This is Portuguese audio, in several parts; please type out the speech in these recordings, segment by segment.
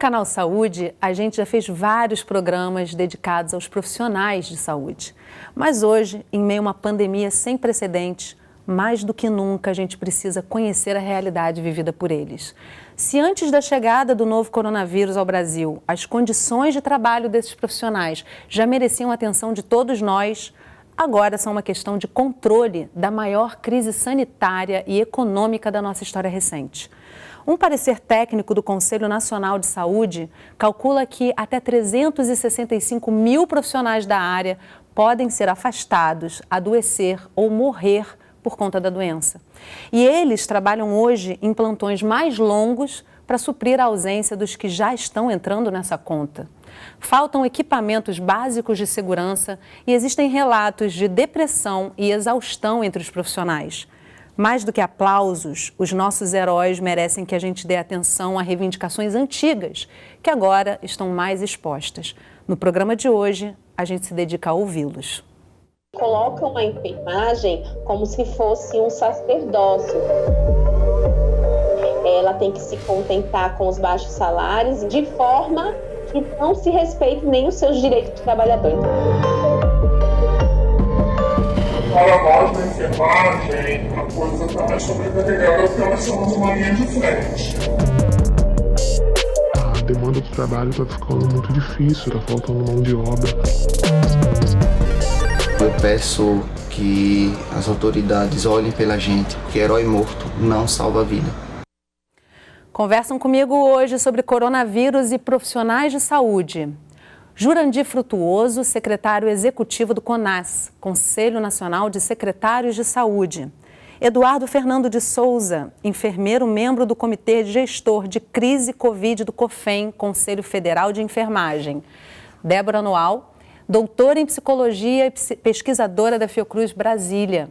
Canal Saúde, a gente já fez vários programas dedicados aos profissionais de saúde. Mas hoje, em meio a uma pandemia sem precedentes, mais do que nunca a gente precisa conhecer a realidade vivida por eles. Se antes da chegada do novo coronavírus ao Brasil, as condições de trabalho desses profissionais já mereciam a atenção de todos nós, agora são uma questão de controle da maior crise sanitária e econômica da nossa história recente. Um parecer técnico do Conselho Nacional de Saúde calcula que até 365 mil profissionais da área podem ser afastados, adoecer ou morrer por conta da doença. E eles trabalham hoje em plantões mais longos para suprir a ausência dos que já estão entrando nessa conta. Faltam equipamentos básicos de segurança e existem relatos de depressão e exaustão entre os profissionais. Mais do que aplausos, os nossos heróis merecem que a gente dê atenção a reivindicações antigas, que agora estão mais expostas. No programa de hoje, a gente se dedica a ouvi-los. Colocam a enfermagem como se fosse um sacerdócio. Ela tem que se contentar com os baixos salários, de forma que não se respeite nem os seus direitos de trabalhador. Para nós da enfermagem, a coisa está mais sobrecarregada porque nós somos uma linha de frente. A demanda do trabalho está ficando muito difícil, está faltando mão de obra. Eu peço que as autoridades olhem pela gente, porque herói morto não salva a vida. Conversam comigo hoje sobre coronavírus e profissionais de saúde. Jurandir Frutuoso, secretário executivo do CONAS, Conselho Nacional de Secretários de Saúde. Eduardo Fernando de Souza, enfermeiro membro do Comitê Gestor de Crise Covid do COFEM, Conselho Federal de Enfermagem. Débora Noal, doutora em Psicologia e pesquisadora da Fiocruz Brasília.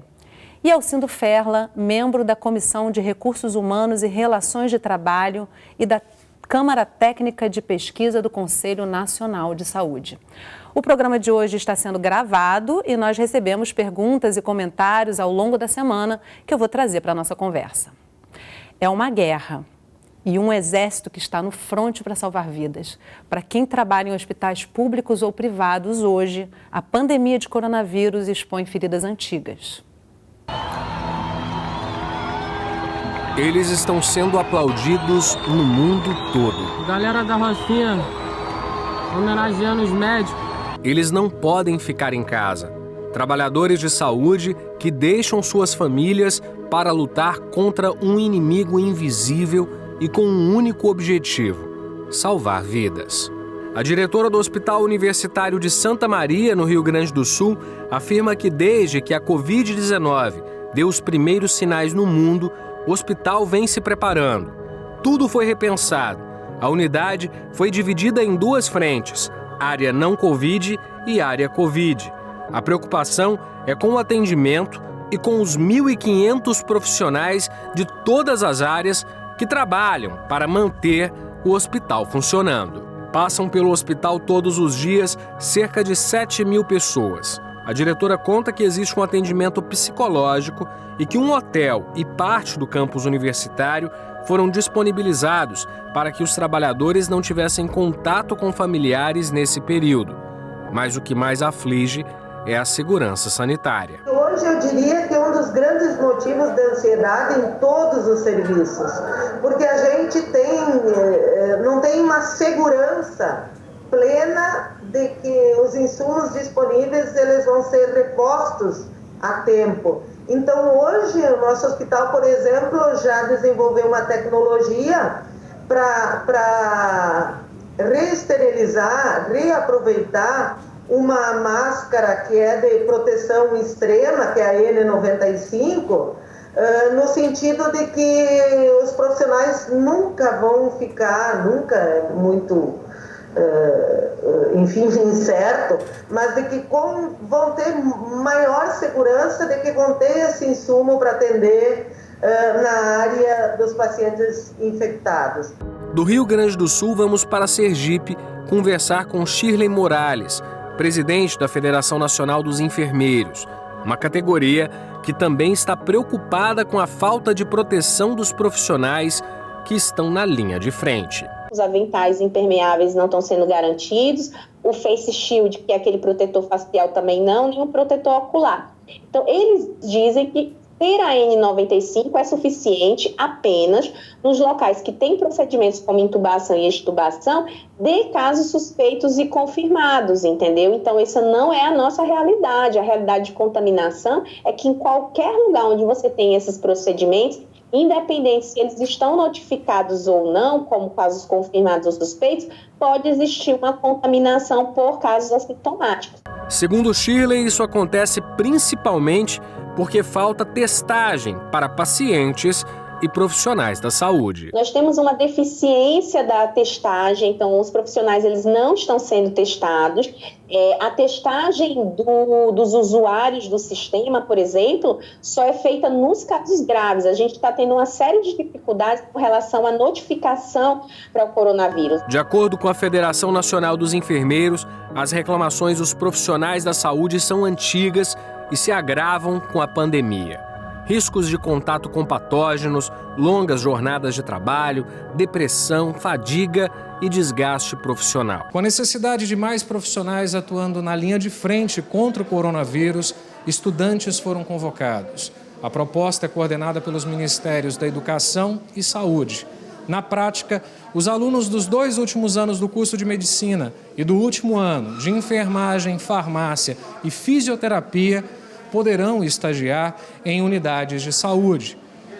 E Alcindo Ferla, membro da Comissão de Recursos Humanos e Relações de Trabalho e da Câmara Técnica de Pesquisa do Conselho Nacional de Saúde. O programa de hoje está sendo gravado e nós recebemos perguntas e comentários ao longo da semana que eu vou trazer para a nossa conversa. É uma guerra e um exército que está no fronte para salvar vidas. Para quem trabalha em hospitais públicos ou privados hoje, a pandemia de coronavírus expõe feridas antigas. Eles estão sendo aplaudidos no mundo todo. Galera da Rocinha, homenageando os médicos. Eles não podem ficar em casa. Trabalhadores de saúde que deixam suas famílias para lutar contra um inimigo invisível e com um único objetivo: salvar vidas. A diretora do Hospital Universitário de Santa Maria, no Rio Grande do Sul, afirma que desde que a Covid-19 deu os primeiros sinais no mundo, o hospital vem se preparando. Tudo foi repensado. A unidade foi dividida em duas frentes, área não Covid e área Covid. A preocupação é com o atendimento e com os 1.500 profissionais de todas as áreas que trabalham para manter o hospital funcionando. Passam pelo hospital todos os dias cerca de 7.000 pessoas. A diretora conta que existe um atendimento psicológico e que um hotel e parte do campus universitário foram disponibilizados para que os trabalhadores não tivessem contato com familiares nesse período. Mas o que mais aflige é a segurança sanitária. Hoje eu diria que é um dos grandes motivos da ansiedade em todos os serviços, porque a gente não tem uma segurança plena de que os insumos disponíveis eles vão ser repostos a tempo. Então hoje o nosso hospital, por exemplo, já desenvolveu uma tecnologia para reesterilizar, reaproveitar uma máscara que é de proteção extrema, que é a N95, no sentido de que os profissionais nunca vão ficar, nunca é muito incerto, mas de que vão ter maior segurança de que vão ter esse insumo para atender na área dos pacientes infectados. Do Rio Grande do Sul, vamos para Sergipe conversar com Shirley Morales, presidente da Federação Nacional dos Enfermeiros, uma categoria que também está preocupada com a falta de proteção dos profissionais que estão na linha de frente. Os aventais impermeáveis não estão sendo garantidos, o face shield, que é aquele protetor facial, também não, nem o protetor ocular. Então, eles dizem que ter a N95 é suficiente apenas nos locais que têm procedimentos como intubação e extubação de casos suspeitos e confirmados, entendeu? Então, essa não é a nossa realidade. A realidade de contaminação é que em qualquer lugar onde você tem esses procedimentos, independente se eles estão notificados ou não, como casos confirmados ou suspeitos, pode existir uma contaminação por casos assintomáticos. Segundo Shirley, isso acontece principalmente porque falta testagem para pacientes e profissionais da saúde. Nós temos uma deficiência da testagem, então os profissionais eles não estão sendo testados. A testagem dos usuários do sistema, por exemplo, só é feita nos casos graves. A gente está tendo uma série de dificuldades com relação à notificação para o coronavírus. De acordo com a Federação Nacional dos Enfermeiros, as reclamações dos profissionais da saúde são antigas e se agravam com a pandemia. Riscos de contato com patógenos, longas jornadas de trabalho, depressão, fadiga e desgaste profissional. Com a necessidade de mais profissionais atuando na linha de frente contra o coronavírus, estudantes foram convocados. A proposta é coordenada pelos Ministérios da Educação e Saúde. Na prática, os alunos dos 2 últimos anos do curso de Medicina e do último ano de Enfermagem, Farmácia e Fisioterapia poderão estagiar em unidades de saúde.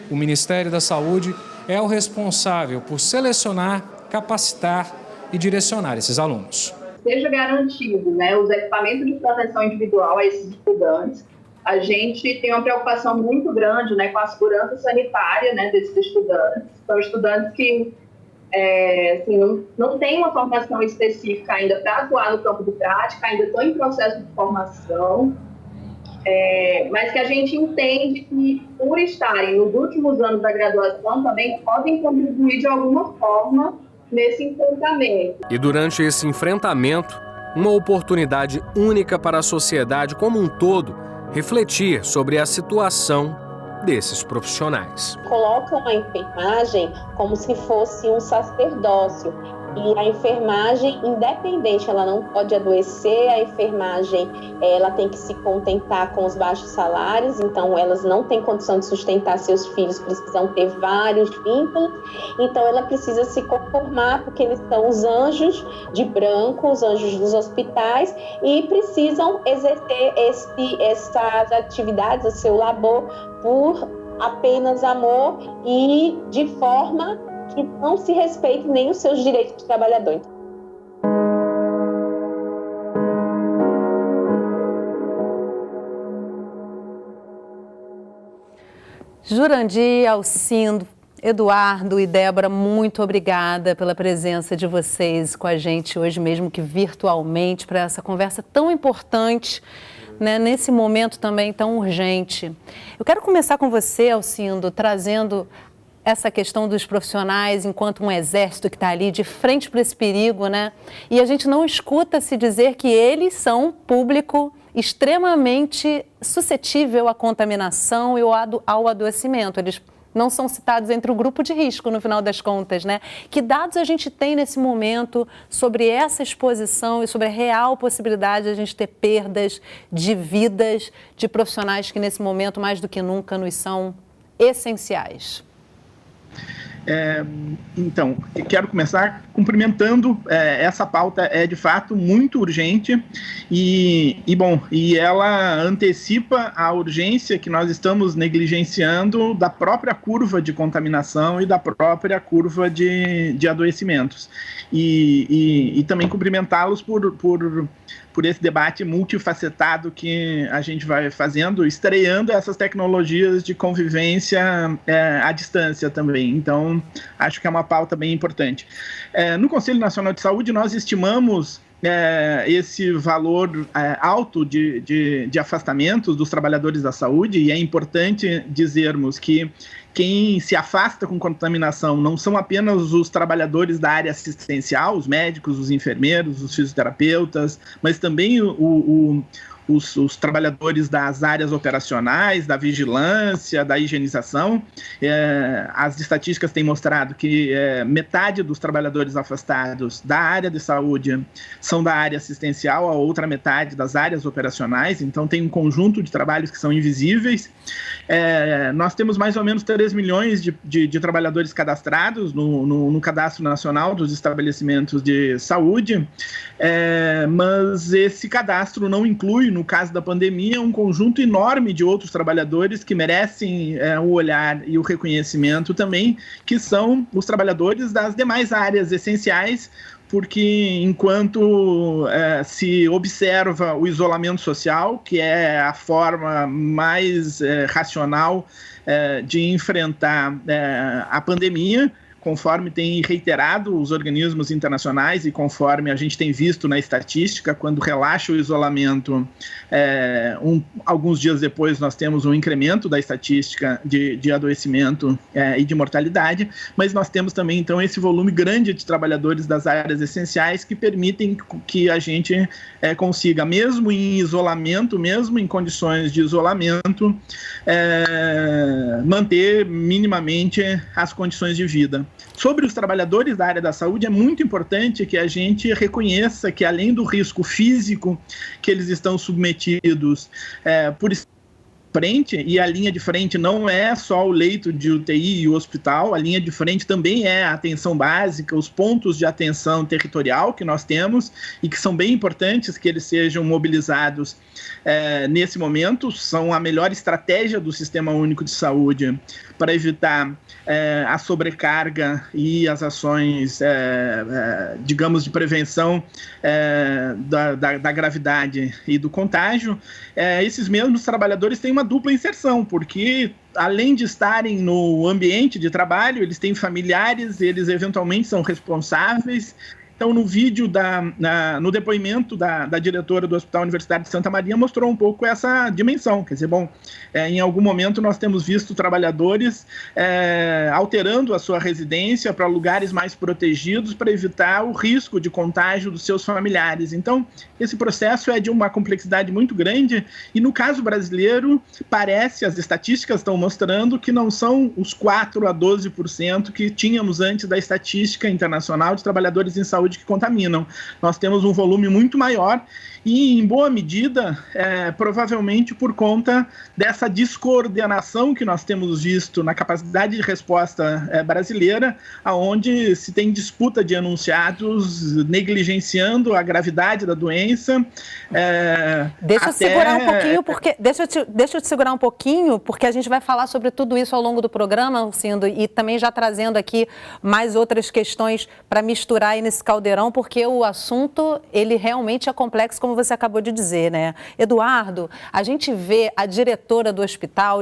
O Ministério da Saúde é o responsável por selecionar, capacitar e direcionar esses alunos. Seja garantido, os equipamentos de proteção individual a esses estudantes. A gente tem uma preocupação muito grande com a segurança sanitária desses estudantes. São estudantes que não têm uma formação específica ainda para atuar no campo de prática, ainda estão em processo de formação. Mas que a gente entende que, por estarem nos últimos anos da graduação, também podem contribuir de alguma forma nesse enfrentamento. E durante esse enfrentamento, uma oportunidade única para a sociedade como um todo refletir sobre a situação desses profissionais. Colocam a enfermagem como se fosse um sacerdócio. E a enfermagem, independente, ela não pode adoecer, a enfermagem ela tem que se contentar com os baixos salários, então elas não têm condição de sustentar seus filhos, precisam ter vários vínculos, então ela precisa se conformar, porque eles são os anjos de branco, os anjos dos hospitais, e precisam exercer essas atividades, o seu labor, por apenas amor e de forma que não se respeite nem os seus direitos de trabalhador. Jurandir, Alcindo, Eduardo e Débora, muito obrigada pela presença de vocês com a gente hoje, mesmo que virtualmente, para essa conversa tão importante, nesse momento também tão urgente. Eu quero começar com você, Alcindo, trazendo essa questão dos profissionais enquanto um exército que está ali de frente para esse perigo, E a gente não escuta se dizer que eles são um público extremamente suscetível à contaminação e ao adoecimento. Eles não são citados entre o grupo de risco, no final das contas, Que dados a gente tem nesse momento sobre essa exposição e sobre a real possibilidade de a gente ter perdas de vidas de profissionais que nesse momento, mais do que nunca, nos são essenciais? Então, quero começar cumprimentando, essa pauta é de fato muito urgente e ela antecipa a urgência que nós estamos negligenciando da própria curva de contaminação e da própria curva de adoecimentos. E também cumprimentá-los por esse debate multifacetado que a gente vai fazendo, estreando essas tecnologias de convivência à distância também. Então, acho que é uma pauta bem importante. No Conselho Nacional de Saúde, nós estimamos esse valor alto de afastamentos dos trabalhadores da saúde, e é importante dizermos que quem se afasta com contaminação não são apenas os trabalhadores da área assistencial, os médicos, os enfermeiros, os fisioterapeutas, mas também os trabalhadores das áreas operacionais, da vigilância, da higienização. As estatísticas têm mostrado que metade dos trabalhadores afastados da área de saúde são da área assistencial, a outra metade das áreas operacionais, então tem um conjunto de trabalhos que são invisíveis. Nós temos mais ou menos 3 milhões de trabalhadores cadastrados no Cadastro Nacional dos Estabelecimentos de Saúde, mas esse cadastro não inclui, no caso da pandemia, um conjunto enorme de outros trabalhadores que merecem o olhar e o reconhecimento também, que são os trabalhadores das demais áreas essenciais, porque enquanto se observa o isolamento social, que é a forma mais racional de enfrentar a pandemia, conforme tem reiterado os organismos internacionais e conforme a gente tem visto na estatística, quando relaxa o isolamento, alguns dias depois nós temos um incremento da estatística de adoecimento e de mortalidade, mas nós temos também, então, esse volume grande de trabalhadores das áreas essenciais que permitem que a gente consiga, mesmo em isolamento, mesmo em condições de isolamento, manter minimamente as condições de vida. Sobre os trabalhadores da área da saúde, é muito importante que a gente reconheça que, além do risco físico que eles estão submetidos por frente, e a linha de frente não é só o leito de UTI e o hospital, a linha de frente também é a atenção básica, os pontos de atenção territorial que nós temos e que são bem importantes que eles sejam mobilizados nesse momento, são a melhor estratégia do Sistema Único de Saúde para evitar a sobrecarga e as ações, digamos, de prevenção da gravidade e do contágio. Esses mesmos trabalhadores têm uma dupla inserção, porque além de estarem no ambiente de trabalho, eles têm familiares, eles eventualmente são responsáveis. Então, no vídeo, no depoimento da diretora do Hospital Universitário de Santa Maria, mostrou um pouco essa dimensão. Quer dizer, em algum momento nós temos visto trabalhadores alterando a sua residência para lugares mais protegidos para evitar o risco de contágio dos seus familiares. Então, esse processo é de uma complexidade muito grande e, no caso brasileiro, as estatísticas estão mostrando que não são os 4 a 12% que tínhamos antes da estatística internacional de trabalhadores em saúde que contaminam. Nós temos um volume muito maior e, em boa medida, provavelmente por conta dessa descoordenação que nós temos visto na capacidade de resposta brasileira, onde se tem disputa de enunciados negligenciando a gravidade da doença. Deixa eu segurar um pouquinho, porque deixa eu te segurar um pouquinho, porque a gente vai falar sobre tudo isso ao longo do programa, Alcindo, e também já trazendo aqui mais outras questões para misturar aí nesse caldeirão, porque o assunto, ele realmente é complexo, como você acabou de dizer, né? Eduardo, a gente vê a diretora do hospital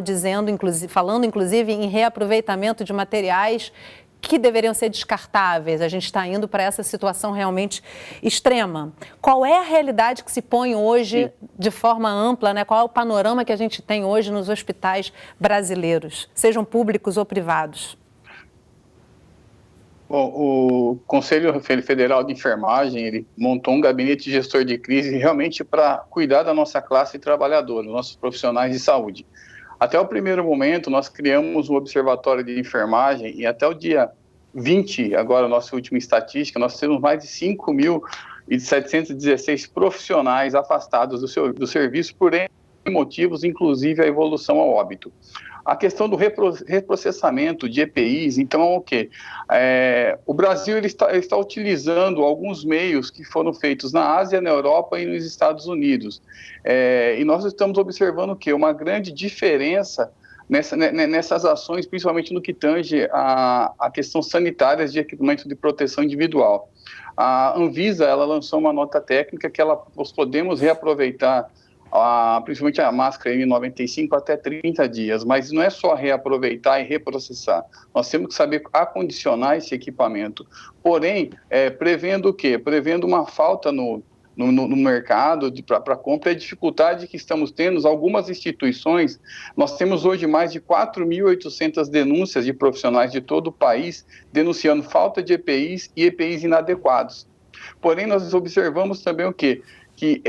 falando inclusive em reaproveitamento de materiais que deveriam ser descartáveis. A gente está indo para essa situação realmente extrema. Qual é a realidade que se põe hoje de forma ampla, né? Qual é o panorama que a gente tem hoje nos hospitais brasileiros, sejam públicos ou privados? Bom, o Conselho Federal de Enfermagem, ele montou um gabinete de gestor de crise realmente para cuidar da nossa classe trabalhadora, nossos profissionais de saúde. Até o primeiro momento, nós criamos um observatório de enfermagem e até o dia 20, agora a nossa última estatística, nós temos mais de 5.716 profissionais afastados do serviço por N motivos, inclusive a evolução ao óbito. A questão do reprocessamento de EPIs, então, é o quê? O Brasil ele está utilizando alguns meios que foram feitos na Ásia, na Europa e nos Estados Unidos. E nós estamos observando o quê? Uma grande diferença nessas ações, principalmente no que tange a questão sanitária de equipamento de proteção individual. A Anvisa ela lançou uma nota técnica que nós podemos reaproveitar principalmente a máscara N95 até 30 dias, mas não é só reaproveitar e reprocessar, nós temos que saber acondicionar esse equipamento, porém, prevendo o quê? Prevendo uma falta no mercado para compra e a dificuldade que estamos tendo, algumas instituições, nós temos hoje mais de 4.800 denúncias de profissionais de todo o país denunciando falta de EPIs e EPIs inadequados. Porém, nós observamos também o quê? Que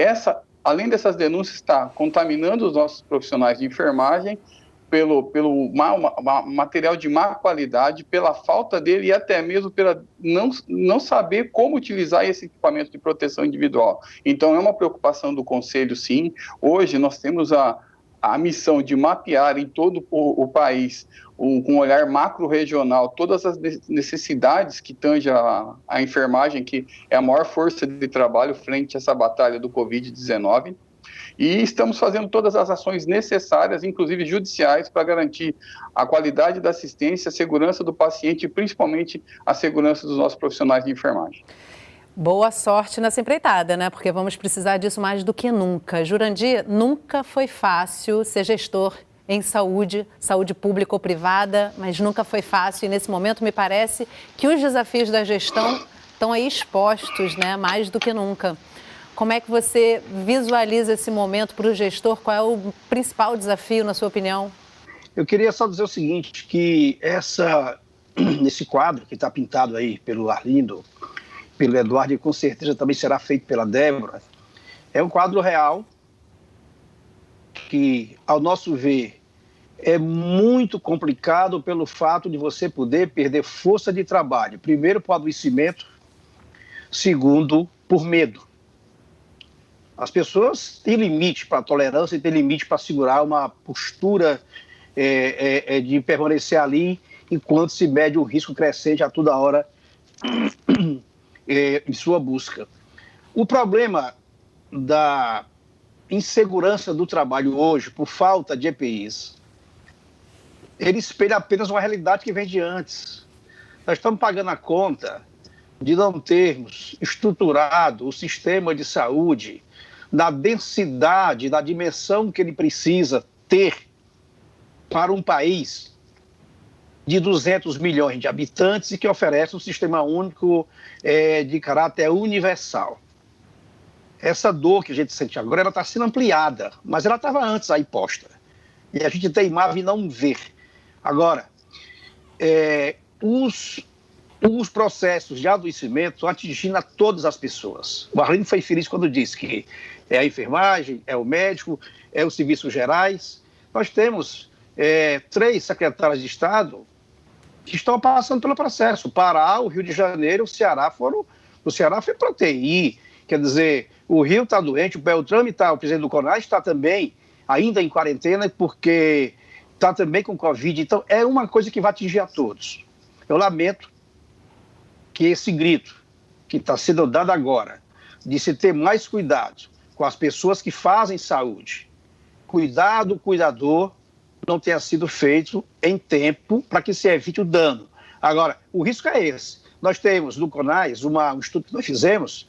além dessas denúncias, está contaminando os nossos profissionais de enfermagem pelo material de má qualidade, pela falta dele e até mesmo pela não saber como utilizar esse equipamento de proteção individual. Então, é uma preocupação do Conselho, sim. Hoje, nós temos a missão de mapear em todo o país, com um olhar macro-regional, todas as necessidades que tangem a enfermagem, que é a maior força de trabalho frente a essa batalha do Covid-19. E estamos fazendo todas as ações necessárias, inclusive judiciais, para garantir a qualidade da assistência, a segurança do paciente e principalmente a segurança dos nossos profissionais de enfermagem. Boa sorte nessa empreitada, né? Porque vamos precisar disso mais do que nunca. Jurandir, nunca foi fácil ser gestor em saúde pública ou privada, mas nunca foi fácil. E nesse momento me parece que os desafios da gestão estão aí expostos, né? Mais do que nunca. Como é que você visualiza esse momento para o gestor? Qual é o principal desafio, na sua opinião? Eu queria só dizer o seguinte, que esse quadro que está pintado aí pelo Arlindo, pelo Eduardo e com certeza também será feito pela Débora, é um quadro real que, ao nosso ver, é muito complicado pelo fato de você poder perder força de trabalho. Primeiro, por adoecimento. Segundo, por medo. As pessoas têm limite para tolerância e têm limite para segurar uma postura de permanecer ali enquanto se mede o risco crescente a toda hora em sua busca. O problema da insegurança do trabalho hoje, por falta de EPIs, ele espelha apenas uma realidade que vem de antes. Nós estamos pagando a conta de não termos estruturado o sistema de saúde na densidade, na dimensão que ele precisa ter para um país de 200 milhões de habitantes e que oferece um sistema único de caráter universal. Essa dor que a gente sente agora, ela está sendo ampliada, mas ela estava antes aí posta. E a gente teimava em não ver. Agora, os processos de adoecimento estão atingindo a todas as pessoas. O Arlindo foi feliz quando disse que é a enfermagem, é o médico, é os serviços gerais. Nós temos 3 secretários de Estado que estão passando pelo processo. O Pará, o Rio de Janeiro, o Ceará o Ceará foi para UTI. Quer dizer, o Rio está doente, o Beltrame está, o presidente do CONAS está também ainda em quarentena porque está também com Covid. Então, é uma coisa que vai atingir a todos. Eu lamento que esse grito que está sendo dado agora, de se ter mais cuidado com as pessoas que fazem saúde, cuidado, cuidador, não tenha sido feito em tempo para que se evite o dano. Agora, o risco é esse. Nós temos no CONAS, um estudo que nós fizemos,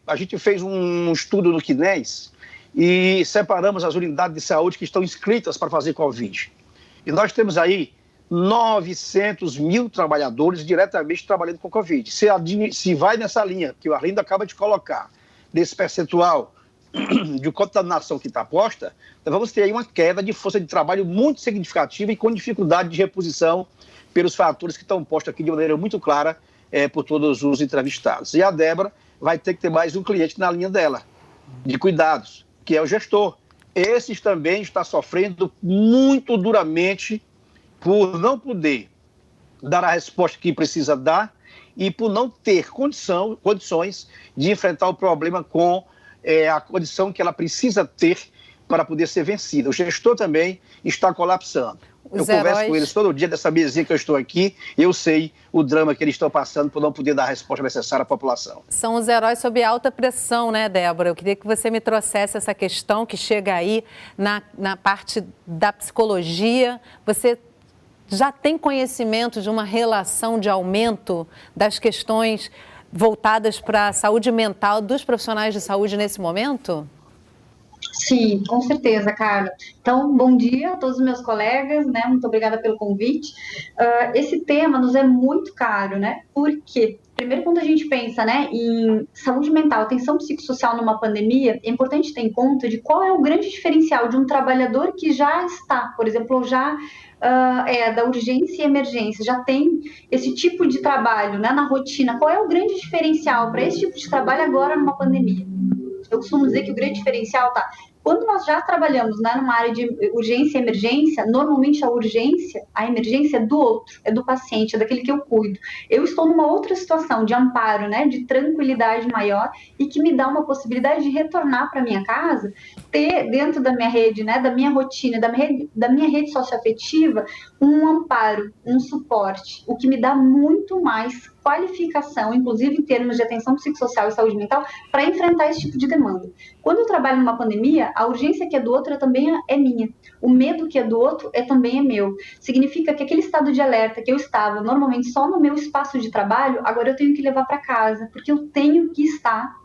a gente fez um estudo no CNES e separamos as unidades de saúde que estão inscritas para fazer Covid. E nós temos aí 900 mil trabalhadores diretamente trabalhando com Covid. Se vai nessa linha que o Arlindo acaba de colocar, desse percentual de contaminação que está posta, nós vamos ter aí uma queda de força de trabalho muito significativa e com dificuldade de reposição pelos fatores que estão postos aqui de maneira muito clara por todos os entrevistados. E a Débora vai ter que ter mais um cliente na linha dela, de cuidados, que é o gestor. Esses também está sofrendo muito duramente por não poder dar a resposta que precisa dar e por não ter condições de enfrentar o problema com a condição que ela precisa ter para poder ser vencida. O gestor também está colapsando. Eu converso com eles todo dia dessa mesinha que eu estou aqui e eu sei o drama que eles estão passando por não poder dar a resposta necessária à população. São os heróis sob alta pressão, né, Débora? Eu queria que você me trouxesse essa questão que chega aí na parte da psicologia. Você já tem conhecimento de uma relação de aumento das questões voltadas para a saúde mental dos profissionais de saúde nesse momento? Sim, com certeza, Carla. Então, bom dia a todos os meus colegas, né? Muito obrigada pelo convite. Esse tema nos é muito caro, né? Porque, primeiro, quando a gente pensa, né, em saúde mental, atenção psicossocial numa pandemia, é importante ter em conta de qual é o grande diferencial de um trabalhador que já está, por exemplo, já da urgência e emergência, já tem esse tipo de trabalho, né, na rotina. Qual é o grande diferencial para esse tipo de trabalho agora numa pandemia? eu costumo dizer que o grande diferencial tá... Quando nós já trabalhamos, né, numa área de urgência e emergência, normalmente a emergência é do outro, é do paciente, é daquele que eu cuido. Eu estou numa outra situação de amparo, né, de tranquilidade maior e que me dá uma possibilidade de retornar para minha casa, ter dentro da minha rede, né, da minha rotina, da minha rede socioafetiva, um amparo, um suporte, o que me dá muito mais qualificação, inclusive em termos de atenção psicossocial e saúde mental, para enfrentar esse tipo de demanda. Quando eu trabalho numa pandemia, a urgência que é do outro também é minha. O medo que é do outro também é meu. Significa que aquele estado de alerta que eu estava normalmente só no meu espaço de trabalho, agora eu tenho que levar para casa, porque eu tenho que estar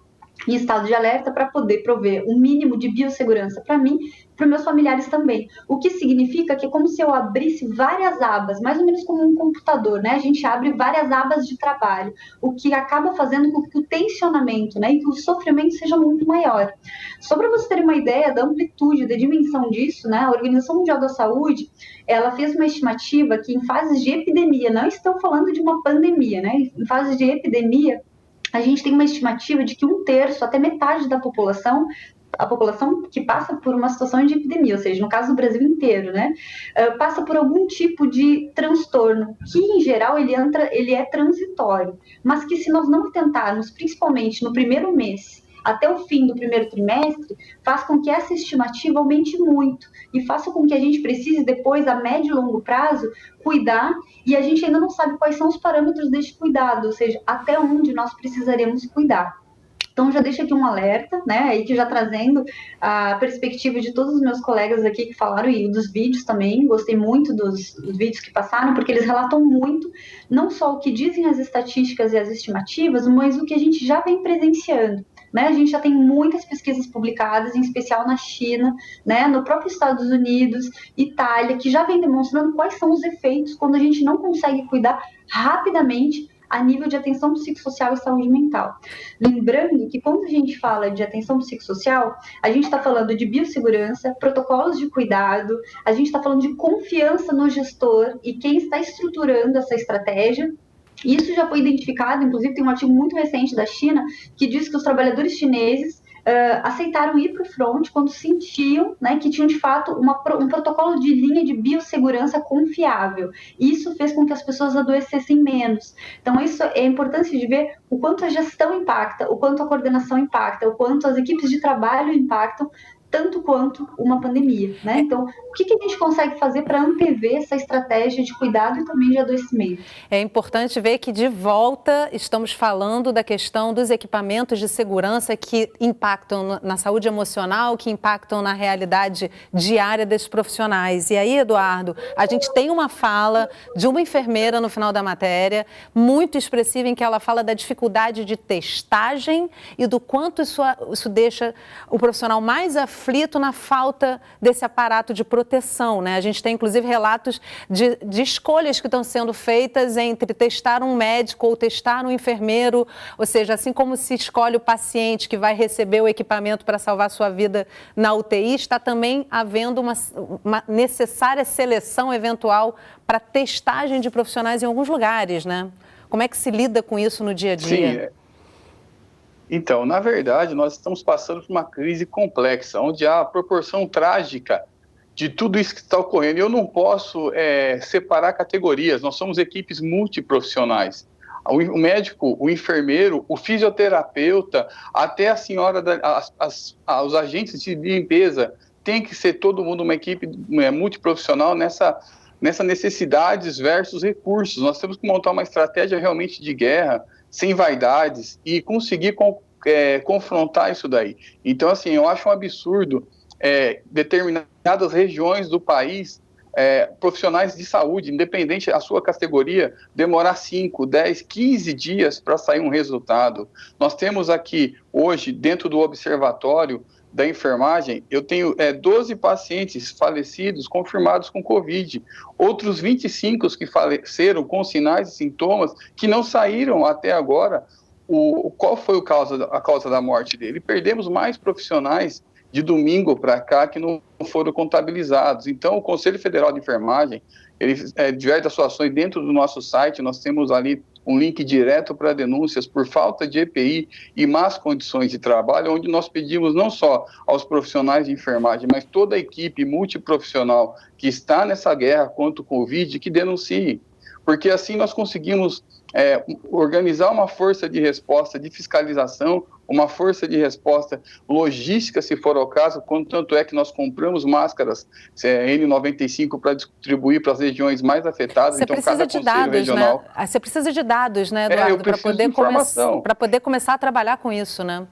em estado de alerta para poder prover um mínimo de biossegurança para mim e para meus familiares também. O que significa que é como se eu abrisse várias abas, mais ou menos como um computador, né? A gente abre várias abas de trabalho, o que acaba fazendo com que o tensionamento, né, e que o sofrimento seja muito maior. Só para você ter uma ideia da amplitude, da dimensão disso, né, a Organização Mundial da Saúde, ela fez uma estimativa que em fases de epidemia, não estão falando de uma pandemia, né? Em fases de epidemia, a gente tem uma estimativa de que 1/3 até metade da população, a população que passa por uma situação de epidemia, ou seja, no caso do Brasil inteiro, né, passa por algum tipo de transtorno, que em geral ele é transitório, mas que se nós não atentarmos, principalmente no primeiro mês, até o fim do primeiro trimestre, faz com que essa estimativa aumente muito e faça com que a gente precise depois, a médio e longo prazo, cuidar, e a gente ainda não sabe quais são os parâmetros deste cuidado, ou seja, até onde nós precisaremos cuidar. Então, já deixo aqui um alerta, né, aí que já trazendo a perspectiva de todos os meus colegas aqui que falaram, e dos vídeos também, gostei muito dos vídeos que passaram, porque eles relatam muito, não só o que dizem as estatísticas e as estimativas, mas o que a gente já vem presenciando. Né, a gente já tem muitas pesquisas publicadas, em especial na China, né, no próprio Estados Unidos, Itália, que já vem demonstrando quais são os efeitos quando a gente não consegue cuidar rapidamente a nível de atenção psicossocial e saúde mental. Lembrando que quando a gente fala de atenção psicossocial, a gente está falando de biossegurança, protocolos de cuidado, a gente está falando de confiança no gestor e quem está estruturando essa estratégia. Isso já foi identificado, inclusive tem um artigo muito recente da China que diz que os trabalhadores chineses aceitaram ir para o front quando sentiam, né, que tinham de fato um protocolo de linha de biossegurança confiável. Isso fez com que as pessoas adoecessem menos. Então isso é importante de ver o quanto a gestão impacta, o quanto a coordenação impacta, o quanto as equipes de trabalho impactam, tanto quanto uma pandemia, né? Então, o que a gente consegue fazer para antever essa estratégia de cuidado e também de adoecimento? É importante ver que, de volta, estamos falando da questão dos equipamentos de segurança que impactam na saúde emocional, que impactam na realidade diária desses profissionais. E aí, Eduardo, a gente tem uma fala de uma enfermeira no final da matéria, muito expressiva, em que ela fala da dificuldade de testagem e do quanto isso deixa o profissional mais aflito na falta desse aparato de proteção, né? A gente tem, inclusive, relatos de escolhas que estão sendo feitas entre testar um médico ou testar um enfermeiro, ou seja, assim como se escolhe o paciente que vai receber o equipamento para salvar sua vida na UTI, está também havendo uma necessária seleção eventual para testagem de profissionais em alguns lugares, né? Como é que se lida com isso no dia a dia? Sim, então, na verdade, nós estamos passando por uma crise complexa, onde há a proporção trágica de tudo isso que está ocorrendo. Eu não posso separar categorias, nós somos equipes multiprofissionais. O médico, o enfermeiro, o fisioterapeuta, até a senhora, os agentes de limpeza, tem que ser todo mundo uma equipe multiprofissional nessa necessidades versus recursos. Nós temos que montar uma estratégia realmente de guerra, sem vaidades, e conseguir confrontar isso daí. Então, assim, eu acho um absurdo determinadas regiões do país, profissionais de saúde, independente da sua categoria, demorar 5, 10, 15 dias para sair um resultado. Nós temos aqui, hoje, dentro do observatório da enfermagem, eu tenho 12 pacientes falecidos confirmados com Covid, outros 25 que faleceram com sinais e sintomas que não saíram até agora. Qual foi a causa da morte dele? Perdemos mais profissionais de domingo para cá que não foram contabilizados. Então, o Conselho Federal de Enfermagem, ele diverte as suas ações dentro do nosso site, nós temos ali um link direto para denúncias por falta de EPI e más condições de trabalho, onde nós pedimos não só aos profissionais de enfermagem, mas toda a equipe multiprofissional que está nessa guerra contra o Covid, que denuncie, porque assim nós conseguimos organizar uma força de resposta de fiscalização, uma força de resposta logística, se for o caso, tanto é que nós compramos máscaras N95 para distribuir para as regiões mais afetadas. Você precisa de dados, regional... né? Você precisa de dados, né, Eduardo, para poder começar a trabalhar com isso, né?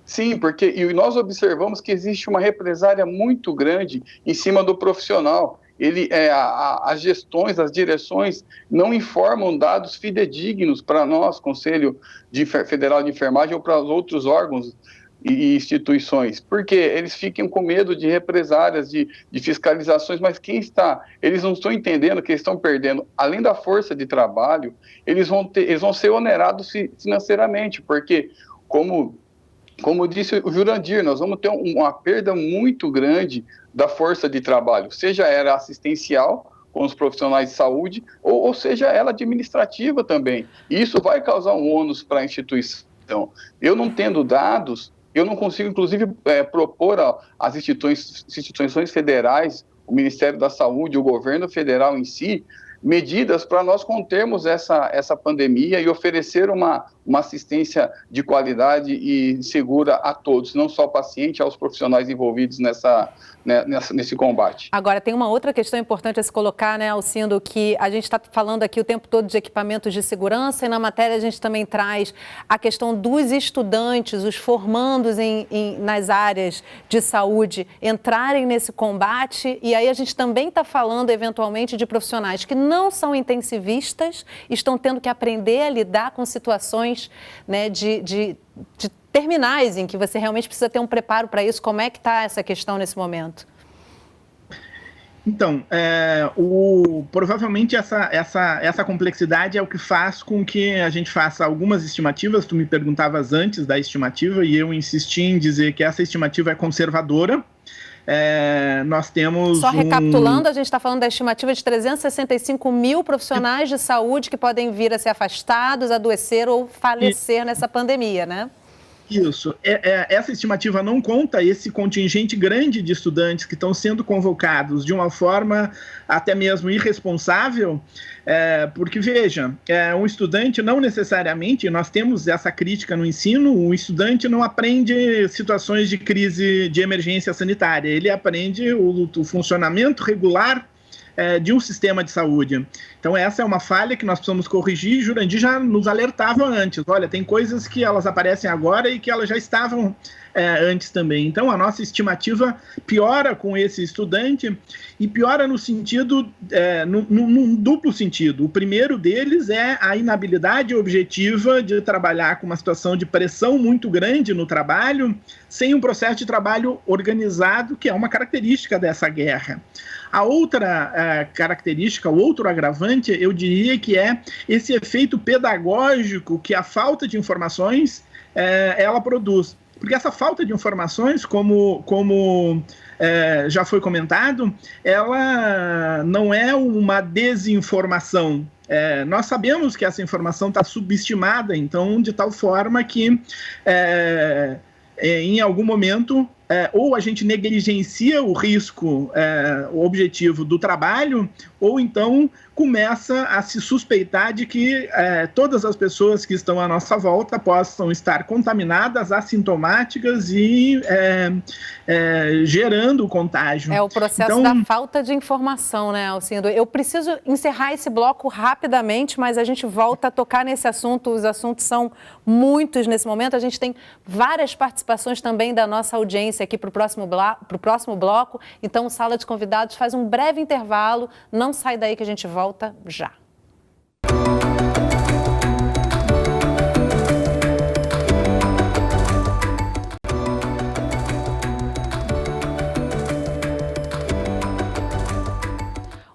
Sim, porque nós observamos que existe uma represália muito grande em cima do profissional. As gestões, as direções não informam dados fidedignos para nós, Conselho Federal de Enfermagem, ou para os outros órgãos e instituições, porque eles ficam com medo de represálias, de fiscalizações, mas eles não estão entendendo que eles estão perdendo, além da força de trabalho, eles vão ser onerados financeiramente, porque, como disse o Jurandir, nós vamos ter uma perda muito grande da força de trabalho, seja ela assistencial, com os profissionais de saúde, ou seja ela administrativa também. E isso vai causar um ônus para a instituição. Eu não tendo dados, eu não consigo, inclusive, propor às instituições federais, o Ministério da Saúde, o governo federal em si, medidas para nós contermos essa pandemia e oferecer uma assistência de qualidade e segura a todos, não só ao paciente, aos profissionais envolvidos nesse combate. Agora, tem uma outra questão importante a se colocar, né, Alcindo, que a gente está falando aqui o tempo todo de equipamentos de segurança e na matéria a gente também traz a questão dos estudantes, os formandos nas áreas de saúde entrarem nesse combate, e aí a gente também está falando eventualmente de profissionais que não são intensivistas, estão tendo que aprender a lidar com situações, né, de terminais em que você realmente precisa ter um preparo para isso. Como é que está essa questão nesse momento? Então, provavelmente essa complexidade é o que faz com que a gente faça algumas estimativas. Tu me perguntavas antes da estimativa e eu insisti em dizer que essa estimativa é conservadora. Nós temos... Só recapitulando, a gente está falando da estimativa de 365 mil profissionais de saúde que podem vir a ser afastados, adoecer ou falecer nessa pandemia, né? Isso. Essa estimativa não conta esse contingente grande de estudantes que estão sendo convocados de uma forma até mesmo irresponsável, porque, veja, um estudante não necessariamente, nós temos essa crítica no ensino, o estudante não aprende situações de crise de emergência sanitária, ele aprende o funcionamento regular de um sistema de saúde. Então essa é uma falha que nós precisamos corrigir. Jurandir já nos alertava antes, olha, tem coisas que elas aparecem agora e que elas já estavam antes também. Então a nossa estimativa piora com esse estudante e piora no sentido, num duplo sentido. O primeiro deles é a inabilidade objetiva de trabalhar com uma situação de pressão muito grande no trabalho, sem um processo de trabalho organizado, que é uma característica dessa guerra. A outra característica, o outro agravante, eu diria que é esse efeito pedagógico que a falta de informações ela produz. Porque essa falta de informações, como já foi comentado, ela não é uma desinformação. Nós sabemos que essa informação está subestimada, então, de tal forma que, em algum momento, ou a gente negligencia o risco, o objetivo do trabalho, ou então começa a se suspeitar de que todas as pessoas que estão à nossa volta possam estar contaminadas, assintomáticas e gerando o contágio. É o processo da falta de informação, né, Alcindo? Eu preciso encerrar esse bloco rapidamente, mas a gente volta a tocar nesse assunto. Os assuntos são muitos nesse momento. A gente tem várias participações também da nossa audiência aqui para o próximo bloco. Então, Sala de Convidados faz um breve intervalo. Não sai daí que a gente volta já.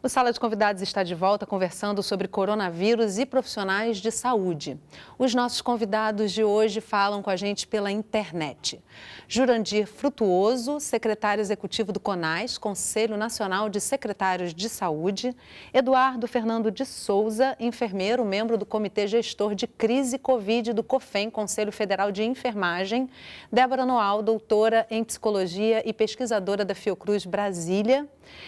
O Sala de Convidados está de volta conversando sobre coronavírus e profissionais de saúde. Os nossos convidados de hoje falam com a gente pela internet. Jurandir Frutuoso, secretário executivo do CONAS, Conselho Nacional de Secretários de Saúde. Eduardo Fernando de Souza, enfermeiro, membro do Comitê Gestor de Crise Covid do COFEM, Conselho Federal de Enfermagem. Débora Noal, doutora em Psicologia e pesquisadora da Fiocruz Brasília.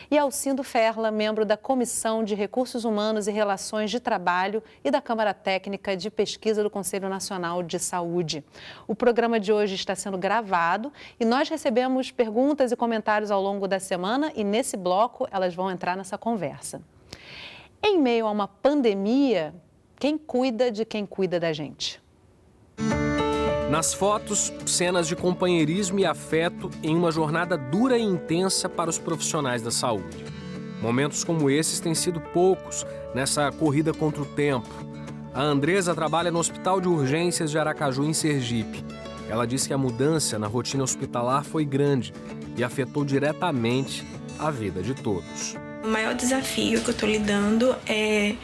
E Alcindo Ferla, membro da Comissão de Recursos Humanos e Relações de Trabalho e da Câmara Técnica de Pesquisa do Conselho Nacional de Saúde. O programa de hoje está sendo gravado e nós recebemos perguntas e comentários ao longo da semana e nesse bloco elas vão entrar nessa conversa. Em meio a uma pandemia, quem cuida de quem cuida da gente? Nas fotos, cenas de companheirismo e afeto em uma jornada dura e intensa para os profissionais da saúde. Momentos como esses têm sido poucos nessa corrida contra o tempo. A Andresa trabalha no Hospital de Urgências de Aracaju, em Sergipe. Ela diz que a mudança na rotina hospitalar foi grande e afetou diretamente a vida de todos. O maior desafio que eu estou lidando é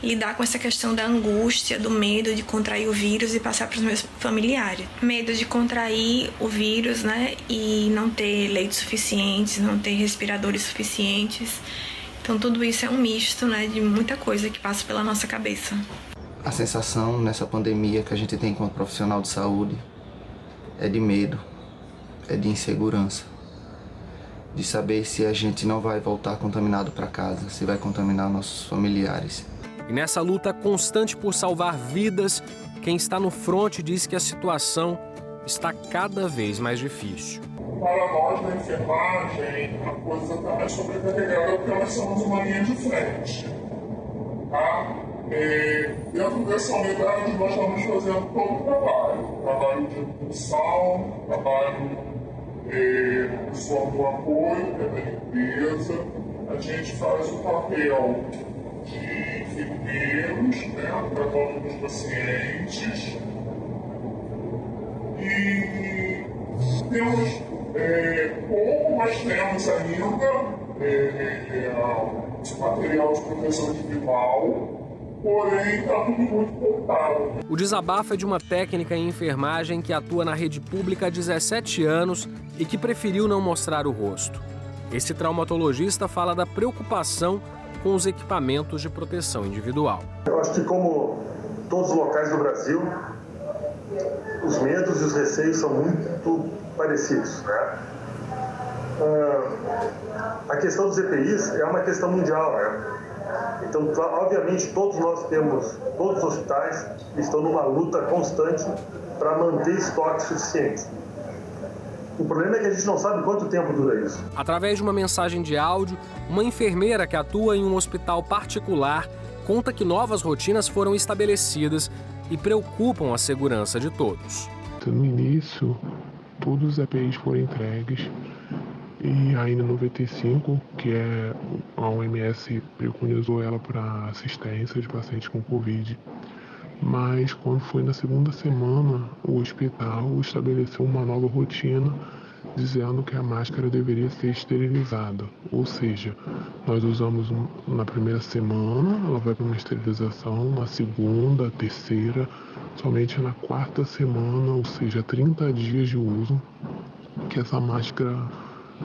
lidar com essa questão da angústia, do medo de contrair o vírus e passar para os meus familiares. Medo de contrair o vírus, né, e não ter leitos suficientes, não ter respiradores suficientes. Então tudo isso é um misto, né, de muita coisa que passa pela nossa cabeça. A sensação nessa pandemia que a gente tem como profissional de saúde é de medo, é de insegurança, de saber se a gente não vai voltar contaminado para casa, se vai contaminar nossos familiares. E nessa luta constante por salvar vidas, quem está no fronte diz que a situação está cada vez mais difícil. Para nós da enfermagem, a coisa está mais sobrecarregada porque nós somos uma linha de frente. Tá? Dentro dessa unidade nós estamos fazendo todo o trabalho de impulsão, trabalho do apoio, da limpeza. A gente faz o papel de enfermeiros, né, tratando dos pacientes. E temos pouco, mas temos ainda material de proteção individual, porém está tudo muito cortado. O desabafo é de uma técnica em enfermagem que atua na rede pública há 17 anos e que preferiu não mostrar o rosto. Esse traumatologista fala da preocupação com os equipamentos de proteção individual. Eu acho que, como todos os locais do Brasil, os medos e os receios são muito parecidos, né? A questão dos EPIs é uma questão mundial, né? Então, obviamente, todos os hospitais estão numa luta constante para manter estoques suficientes. O problema é que a gente não sabe quanto tempo dura isso. Através de uma mensagem de áudio, uma enfermeira que atua em um hospital particular conta que novas rotinas foram estabelecidas e preocupam a segurança de todos. No início, todos os EPIs foram entregues e a N95, que é a OMS preconizou ela para assistência de pacientes com Covid. Mas quando foi na segunda semana, o hospital estabeleceu uma nova rotina dizendo que a máscara deveria ser esterilizada. Ou seja, nós usamos na primeira semana, ela vai para uma esterilização, na segunda, terceira, somente na quarta semana, ou seja, 30 dias de uso, que essa máscara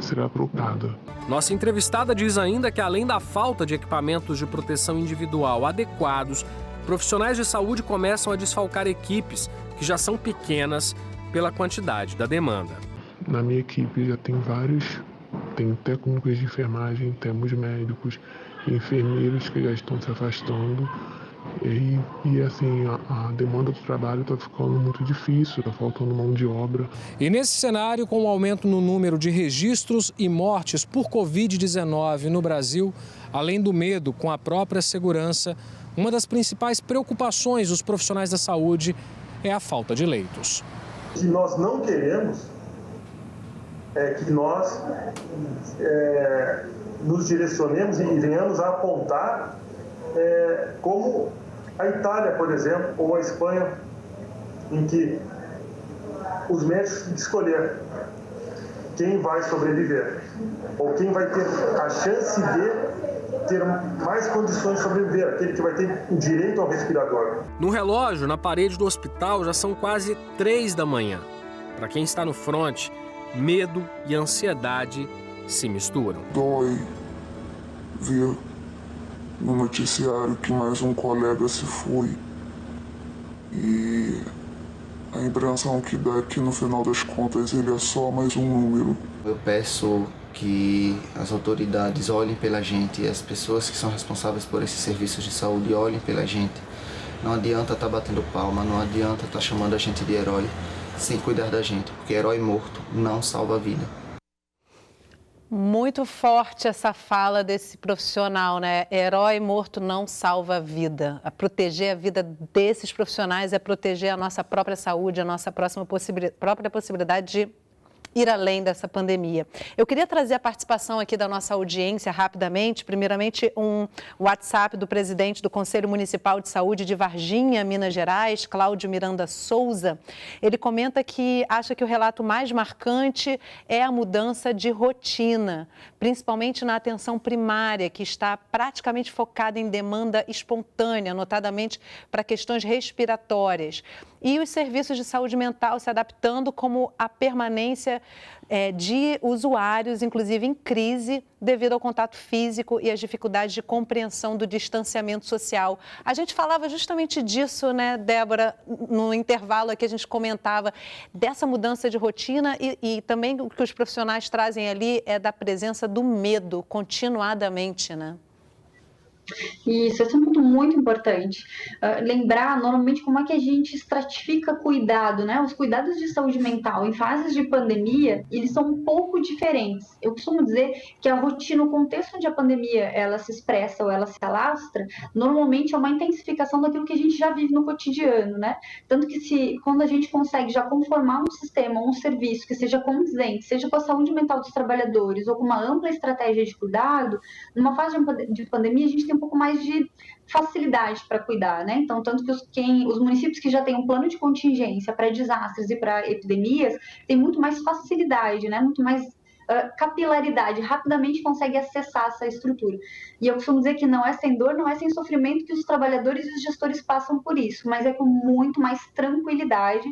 será trocada. Nossa entrevistada diz ainda que, além da falta de equipamentos de proteção individual adequados, profissionais de saúde começam a desfalcar equipes que já são pequenas pela quantidade da demanda. Na minha equipe já tem técnicos de enfermagem, temos médicos, enfermeiros que já estão se afastando e assim, a demanda do trabalho está ficando muito difícil, está faltando mão de obra. E nesse cenário, com o aumento no número de registros e mortes por Covid-19 no Brasil, além do medo com a própria segurança, uma das principais preocupações dos profissionais da saúde é a falta de leitos. O que nós não queremos é que nós nos direcionemos e venhamos a apontar como a Itália, por exemplo, ou a Espanha, em que os médicos têm que escolher quem vai sobreviver ou quem vai ter a chance de ter mais condições de sobreviver, aquele que vai ter o direito ao respirador. No relógio, na parede do hospital, já são quase 3 da manhã. Para quem está no fronte, medo e ansiedade se misturam. Dói ver no noticiário que mais um colega se foi. E a impressão que dá é que no final das contas ele é só mais um número. Eu peço que as autoridades olhem pela gente e as pessoas que são responsáveis por esses serviços de saúde olhem pela gente. Não adianta estar batendo palma, não adianta estar chamando a gente de herói sem cuidar da gente, porque herói morto não salva a vida. Muito forte essa fala desse profissional, né? Herói morto não salva a vida. A proteger a vida desses profissionais é proteger a nossa própria saúde, a nossa própria possibilidade de ir além dessa pandemia. Eu queria trazer a participação aqui da nossa audiência rapidamente. Primeiramente, um WhatsApp do presidente do Conselho Municipal de Saúde de Varginha, Minas Gerais, Cláudio Miranda Souza. Ele comenta que acha que o relato mais marcante é a mudança de rotina, principalmente na atenção primária, que está praticamente focada em demanda espontânea, notadamente para questões respiratórias. E os serviços de saúde mental se adaptando como a permanência de usuários, inclusive em crise, devido ao contato físico e às dificuldades de compreensão do distanciamento social. A gente falava justamente disso, né, Débora, no intervalo aqui a gente comentava dessa mudança de rotina e também o que os profissionais trazem ali é da presença do medo continuadamente, né? Isso, esse é um ponto muito importante. Lembrar, normalmente, como é que a gente estratifica cuidado, né? Os cuidados de saúde mental em fases de pandemia, eles são um pouco diferentes. Eu costumo dizer que a rotina, o contexto onde a pandemia ela se expressa ou ela se alastra, normalmente é uma intensificação daquilo que a gente já vive no cotidiano, né? Tanto que quando a gente consegue já conformar um sistema, um serviço que seja condizente, seja com a saúde mental dos trabalhadores ou com uma ampla estratégia de cuidado, numa fase de pandemia a gente tem um pouco mais de facilidade para cuidar, né? Então, tanto que os municípios que já têm um plano de contingência para desastres e para epidemias têm muito mais facilidade, né? Muito mais capilaridade, rapidamente consegue acessar essa estrutura. E eu costumo dizer que não é sem dor, não é sem sofrimento que os trabalhadores e os gestores passam por isso, mas é com muito mais tranquilidade,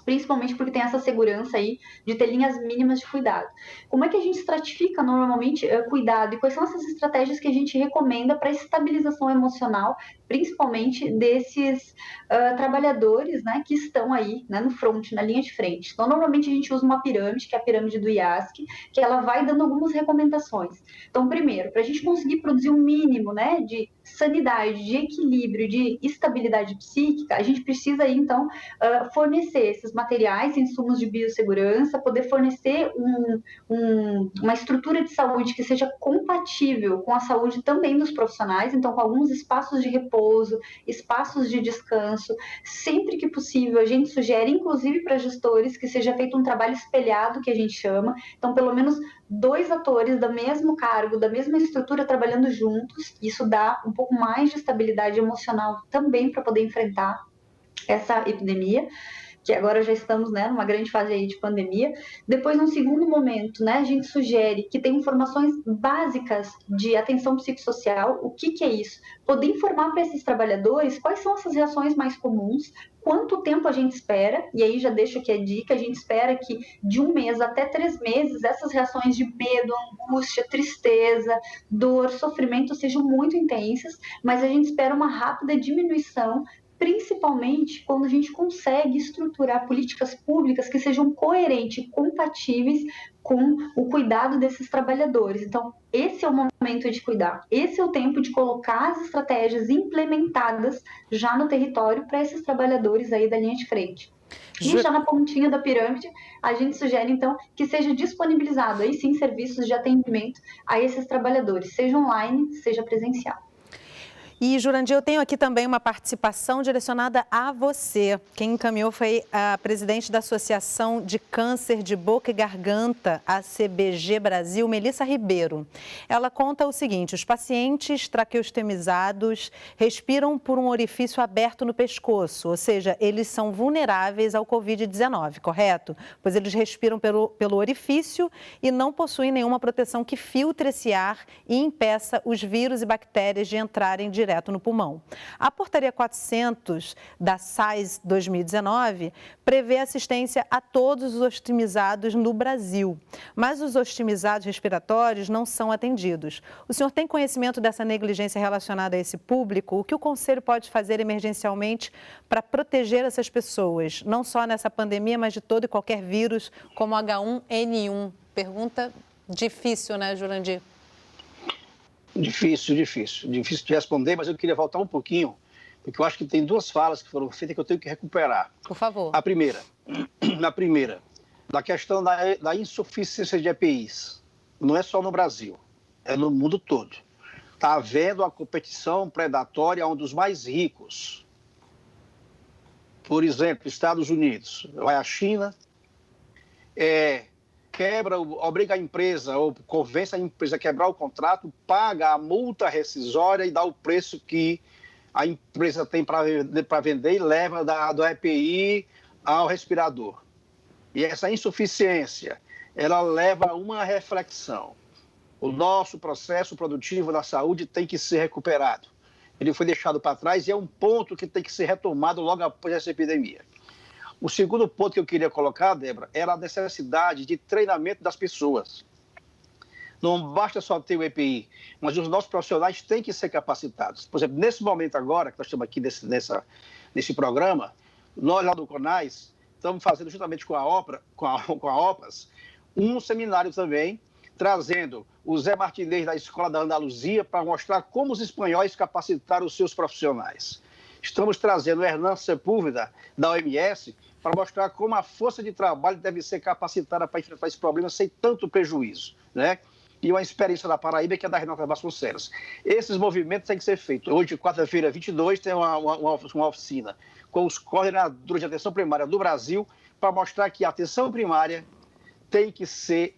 principalmente porque tem essa segurança aí de ter linhas mínimas de cuidado. Como é que a gente estratifica normalmente cuidado e quais são essas estratégias que a gente recomenda para a estabilização emocional, principalmente desses trabalhadores, né, que estão aí, né, no front, na linha de frente. Então, normalmente a gente usa uma pirâmide, que é a pirâmide do IASC, que ela vai dando algumas recomendações. Então, primeiro, para a gente conseguir produzir um mínimo, né, de sanidade, de equilíbrio, de estabilidade psíquica, a gente precisa aí, então, fornecer esses materiais, insumos de biossegurança, poder fornecer uma estrutura de saúde que seja compatível com a saúde também dos profissionais, então com alguns espaços de repouso, espaços de descanso, sempre que possível a gente sugere, inclusive para gestores, que seja feito um trabalho espelhado, que a gente chama, então pelo menos 2 atores do mesmo cargo, da mesma estrutura trabalhando juntos, isso dá um pouco mais de estabilidade emocional também para poder enfrentar essa epidemia, que agora já estamos, né, numa grande fase aí de pandemia. Depois, num segundo momento, né, a gente sugere que tenha informações básicas de atenção psicossocial. O que é isso? Poder informar para esses trabalhadores quais são essas reações mais comuns, quanto tempo a gente espera, e aí já deixo aqui a dica, a gente espera que de 1 mês até 3 meses, essas reações de medo, angústia, tristeza, dor, sofrimento sejam muito intensas, mas a gente espera uma rápida diminuição, principalmente quando a gente consegue estruturar políticas públicas que sejam coerentes e compatíveis com o cuidado desses trabalhadores. Então, esse é o momento de cuidar, esse é o tempo de colocar as estratégias implementadas já no território para esses trabalhadores aí da linha de frente. E já na pontinha da pirâmide, a gente sugere, então, que seja disponibilizado, aí sim, serviços de atendimento a esses trabalhadores, seja online, seja presencial. E, Jurandir, eu tenho aqui também uma participação direcionada a você. Quem encaminhou foi a presidente da Associação de Câncer de Boca e Garganta, ACBG Brasil, Melissa Ribeiro. Ela conta o seguinte: os pacientes traqueostomizados respiram por um orifício aberto no pescoço, ou seja, eles são vulneráveis ao Covid-19, correto? Pois eles respiram pelo orifício e não possuem nenhuma proteção que filtre esse ar e impeça os vírus e bactérias de entrarem direto no pulmão. A portaria 400 da SAIS 2019 prevê assistência a todos os ostimizados no Brasil, mas os ostimizados respiratórios não são atendidos. O senhor tem conhecimento dessa negligência relacionada a esse público? O que o Conselho pode fazer emergencialmente para proteger essas pessoas, não só nessa pandemia, mas de todo e qualquer vírus, como H1N1? Pergunta difícil, né, Jurandir? Difícil de responder, mas eu queria voltar um pouquinho, porque eu acho que tem duas falas que foram feitas que eu tenho que recuperar. Por favor. A primeira, da questão da insuficiência de EPIs. Não é só no Brasil, é no mundo todo. Está havendo uma competição predatória a um dos mais ricos. Por exemplo, Estados Unidos, vai a China, obriga a empresa ou convence a empresa a quebrar o contrato, paga a multa rescisória e dá o preço que a empresa tem para vender e leva do EPI ao respirador. E essa insuficiência, ela leva a uma reflexão. O nosso processo produtivo da saúde tem que ser recuperado. Ele foi deixado para trás e é um ponto que tem que ser retomado logo após essa epidemia. O segundo ponto que eu queria colocar, Débora, era a necessidade de treinamento das pessoas. Não basta só ter o EPI, mas os nossos profissionais têm que ser capacitados. Por exemplo, nesse momento agora, que nós estamos aqui nesse programa, nós lá do CONAS estamos fazendo juntamente com a OPAS, um seminário também, trazendo o Zé Martinez da Escola da Andaluzia para mostrar como os espanhóis capacitaram os seus profissionais. Estamos trazendo o Hernán Sepúlveda, da OMS, para mostrar como a força de trabalho deve ser capacitada para enfrentar esse problema sem tanto prejuízo, né? E uma experiência da Paraíba, que é da Renata Vasconcelos. Esses movimentos têm que ser feitos. Hoje, quarta-feira, 22, tem uma oficina com os coordenadores de atenção primária do Brasil para mostrar que a atenção primária tem que ser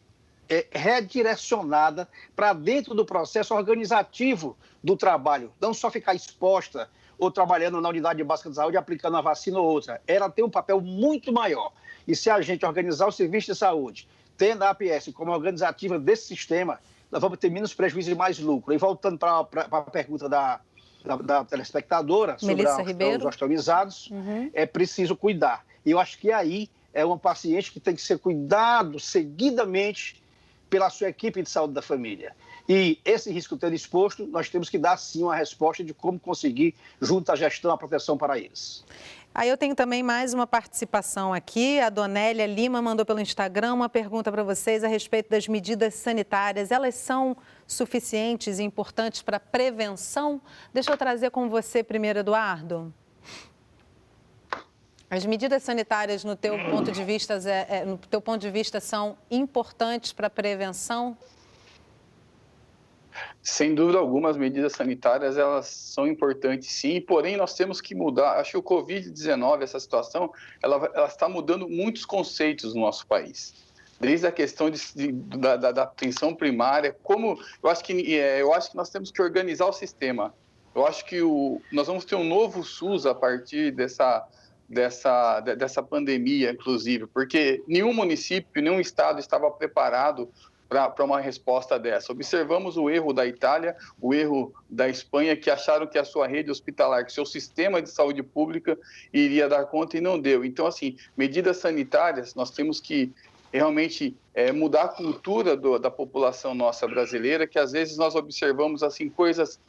redirecionada para dentro do processo organizativo do trabalho, não só ficar exposta ou trabalhando na unidade básica de saúde, aplicando uma vacina ou outra. Ela tem um papel muito maior. E se a gente organizar o serviço de saúde, tendo a APS como organizativa desse sistema, nós vamos ter menos prejuízo e mais lucro. E voltando para a pergunta da telespectadora sobre os ostomizados, é preciso cuidar. E eu acho que aí é um paciente que tem que ser cuidado seguidamente pela sua equipe de saúde da família. E esse risco tendo exposto, nós temos que dar, sim, uma resposta de como conseguir, junto à gestão, a proteção para eles. Aí eu tenho também mais uma participação aqui. A Donélia Lima mandou pelo Instagram uma pergunta para vocês a respeito das medidas sanitárias. Elas são suficientes e importantes para a prevenção? Deixa eu trazer com você primeiro, Eduardo. As medidas sanitárias, no teu ponto de vista, são importantes para a prevenção? Sem dúvida alguma, as medidas sanitárias, elas são importantes sim, porém nós temos que mudar. Acho que o Covid-19, essa situação, ela está mudando muitos conceitos no nosso país. Desde a questão da atenção primária, eu acho que nós temos que organizar o sistema. Eu acho que nós vamos ter um novo SUS a partir dessa pandemia, inclusive, porque nenhum município, nenhum estado estava preparado para uma resposta dessa. Observamos o erro da Itália, o erro da Espanha, que acharam que a sua rede hospitalar, que o seu sistema de saúde pública iria dar conta e não deu. Então, assim, medidas sanitárias, nós temos que realmente mudar a cultura da população nossa brasileira, que às vezes nós observamos assim coisas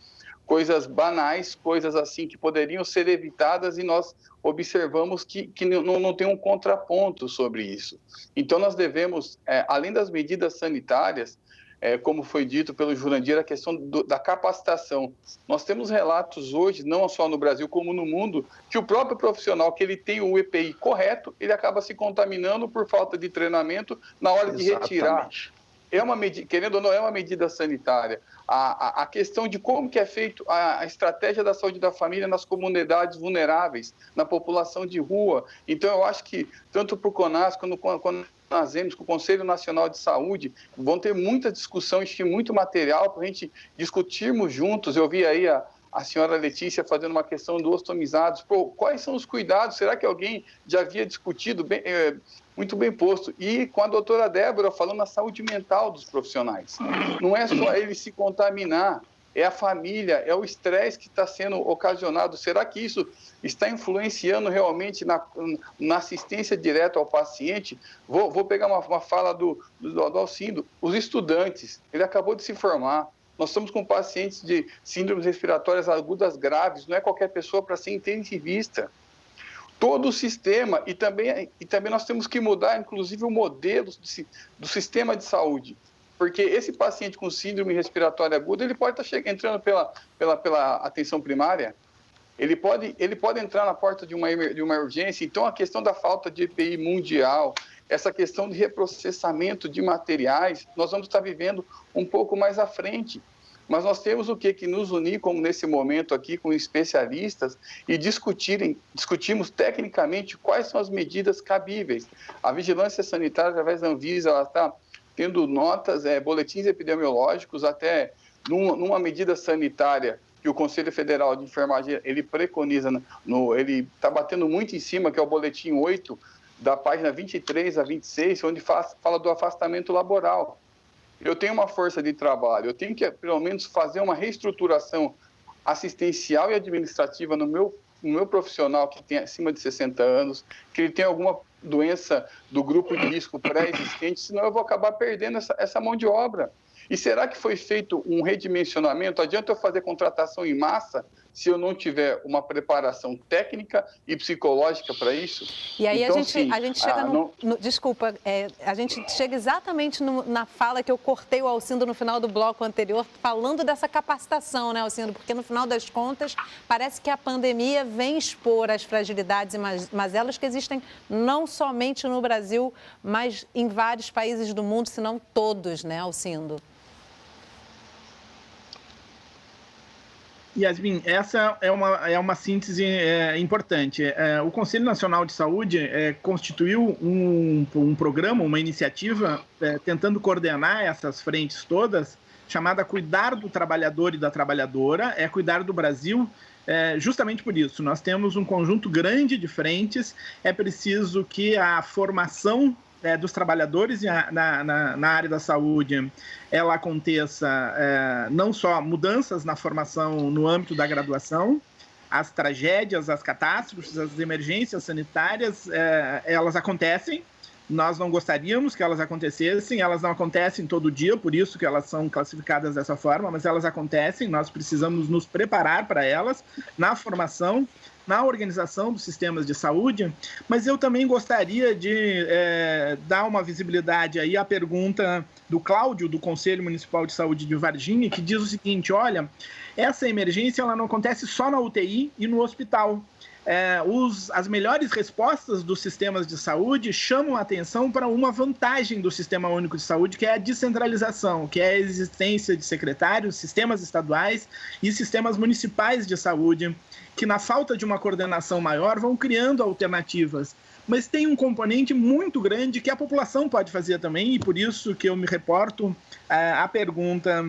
banais, coisas assim que poderiam ser evitadas e nós observamos que não tem um contraponto sobre isso. Então nós devemos, além das medidas sanitárias, como foi dito pelo Jurandir, a questão da capacitação. Nós temos relatos hoje, não só no Brasil como no mundo, que o próprio profissional que ele tem o EPI correto, ele acaba se contaminando por falta de treinamento na hora de retirar querendo ou não, é uma medida sanitária. A questão de como que é feito a estratégia da saúde da família nas comunidades vulneráveis, na população de rua. Então, eu acho que tanto para o CONAS quanto com o Conselho Nacional de Saúde, vão ter muita discussão e muito material para a gente discutirmos juntos. Eu vi aí a senhora Letícia fazendo uma questão do ostomizados. Pô, quais são os cuidados? Será que alguém já havia discutido muito bem posto? E com a doutora Débora falando na saúde mental dos profissionais. Não é só ele se contaminar, é a família, é o estresse que está sendo ocasionado. Será que isso está influenciando realmente na assistência direta ao paciente? Vou pegar uma fala do Alcindo. Os estudantes, ele acabou de se formar. Nós estamos com pacientes de síndromes respiratórias agudas graves, não é qualquer pessoa para ser intensivista. Todo o sistema, e também nós temos que mudar, inclusive, o modelo do sistema de saúde. Porque esse paciente com síndrome respiratória aguda, ele pode estar entrando pela atenção primária, ele pode entrar na porta de uma urgência. Então, a questão da falta de EPI mundial, essa questão de reprocessamento de materiais, nós vamos estar vivendo um pouco mais à frente. Mas nós temos que nos unir, como nesse momento aqui, com especialistas e discutimos tecnicamente quais são as medidas cabíveis. A vigilância sanitária, através da Anvisa, ela está tendo notas, boletins epidemiológicos, até numa medida sanitária que o Conselho Federal de Enfermagem ele preconiza, ele está batendo muito em cima, que é o boletim 8, da página 23 a 26, onde fala do afastamento laboral. Eu tenho uma força de trabalho, eu tenho que, pelo menos, fazer uma reestruturação assistencial e administrativa no meu profissional que tem acima de 60 anos, que ele tem alguma doença do grupo de risco pré-existente, senão eu vou acabar perdendo essa mão de obra. E será que foi feito um redimensionamento? Adianta eu fazer contratação em massa se eu não tiver uma preparação técnica e psicológica para isso? E aí então, a gente chega desculpa, a gente chega exatamente na fala que eu cortei o Alcindo no final do bloco anterior, falando dessa capacitação, né, Alcindo? Porque no final das contas, parece que a pandemia vem expor as fragilidades e mazelas que existem não somente no Brasil, mas em vários países do mundo, se não todos, né, Alcindo? Yasmin, essa é uma síntese importante. O Conselho Nacional de Saúde constituiu um programa, uma iniciativa, tentando coordenar essas frentes todas, chamada Cuidar do Trabalhador e da Trabalhadora, Cuidar do Brasil. Justamente por isso, nós temos um conjunto grande de frentes, é preciso que a formação dos trabalhadores na área da saúde, ela aconteça não só mudanças na formação no âmbito da graduação, as tragédias, as catástrofes, as emergências sanitárias, elas acontecem, nós não gostaríamos que elas acontecessem, elas não acontecem todo dia, por isso que elas são classificadas dessa forma, mas elas acontecem, nós precisamos nos preparar para elas, na formação, na organização dos sistemas de saúde, mas eu também gostaria de dar uma visibilidade aí à pergunta do Cláudio, do Conselho Municipal de Saúde de Varginha, que diz o seguinte: olha, essa emergência ela não acontece só na UTI e no hospital. As melhores respostas dos sistemas de saúde chamam a atenção para uma vantagem do Sistema Único de Saúde, que é a descentralização, que é a existência de secretários, sistemas estaduais e sistemas municipais de saúde, que na falta de uma coordenação maior vão criando alternativas. Mas tem um componente muito grande que a população pode fazer também, e por isso que eu me reporto à pergunta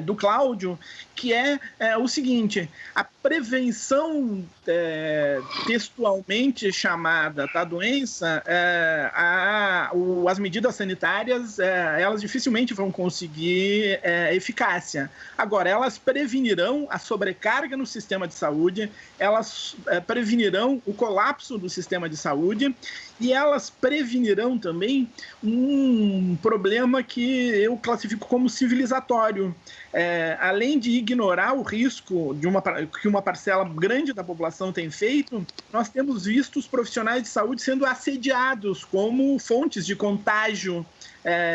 do Cláudio, que é o seguinte: a prevenção textualmente chamada da doença, as medidas sanitárias, elas dificilmente vão conseguir eficácia. Agora, elas prevenirão a sobrecarga no sistema de saúde, elas prevenirão o colapso do sistema de saúde e elas prevenirão também um problema que eu classifico como civilizatório. Além de ignorar o risco que uma parcela grande da população tem feito, nós temos visto os profissionais de saúde sendo assediados como fontes de contágio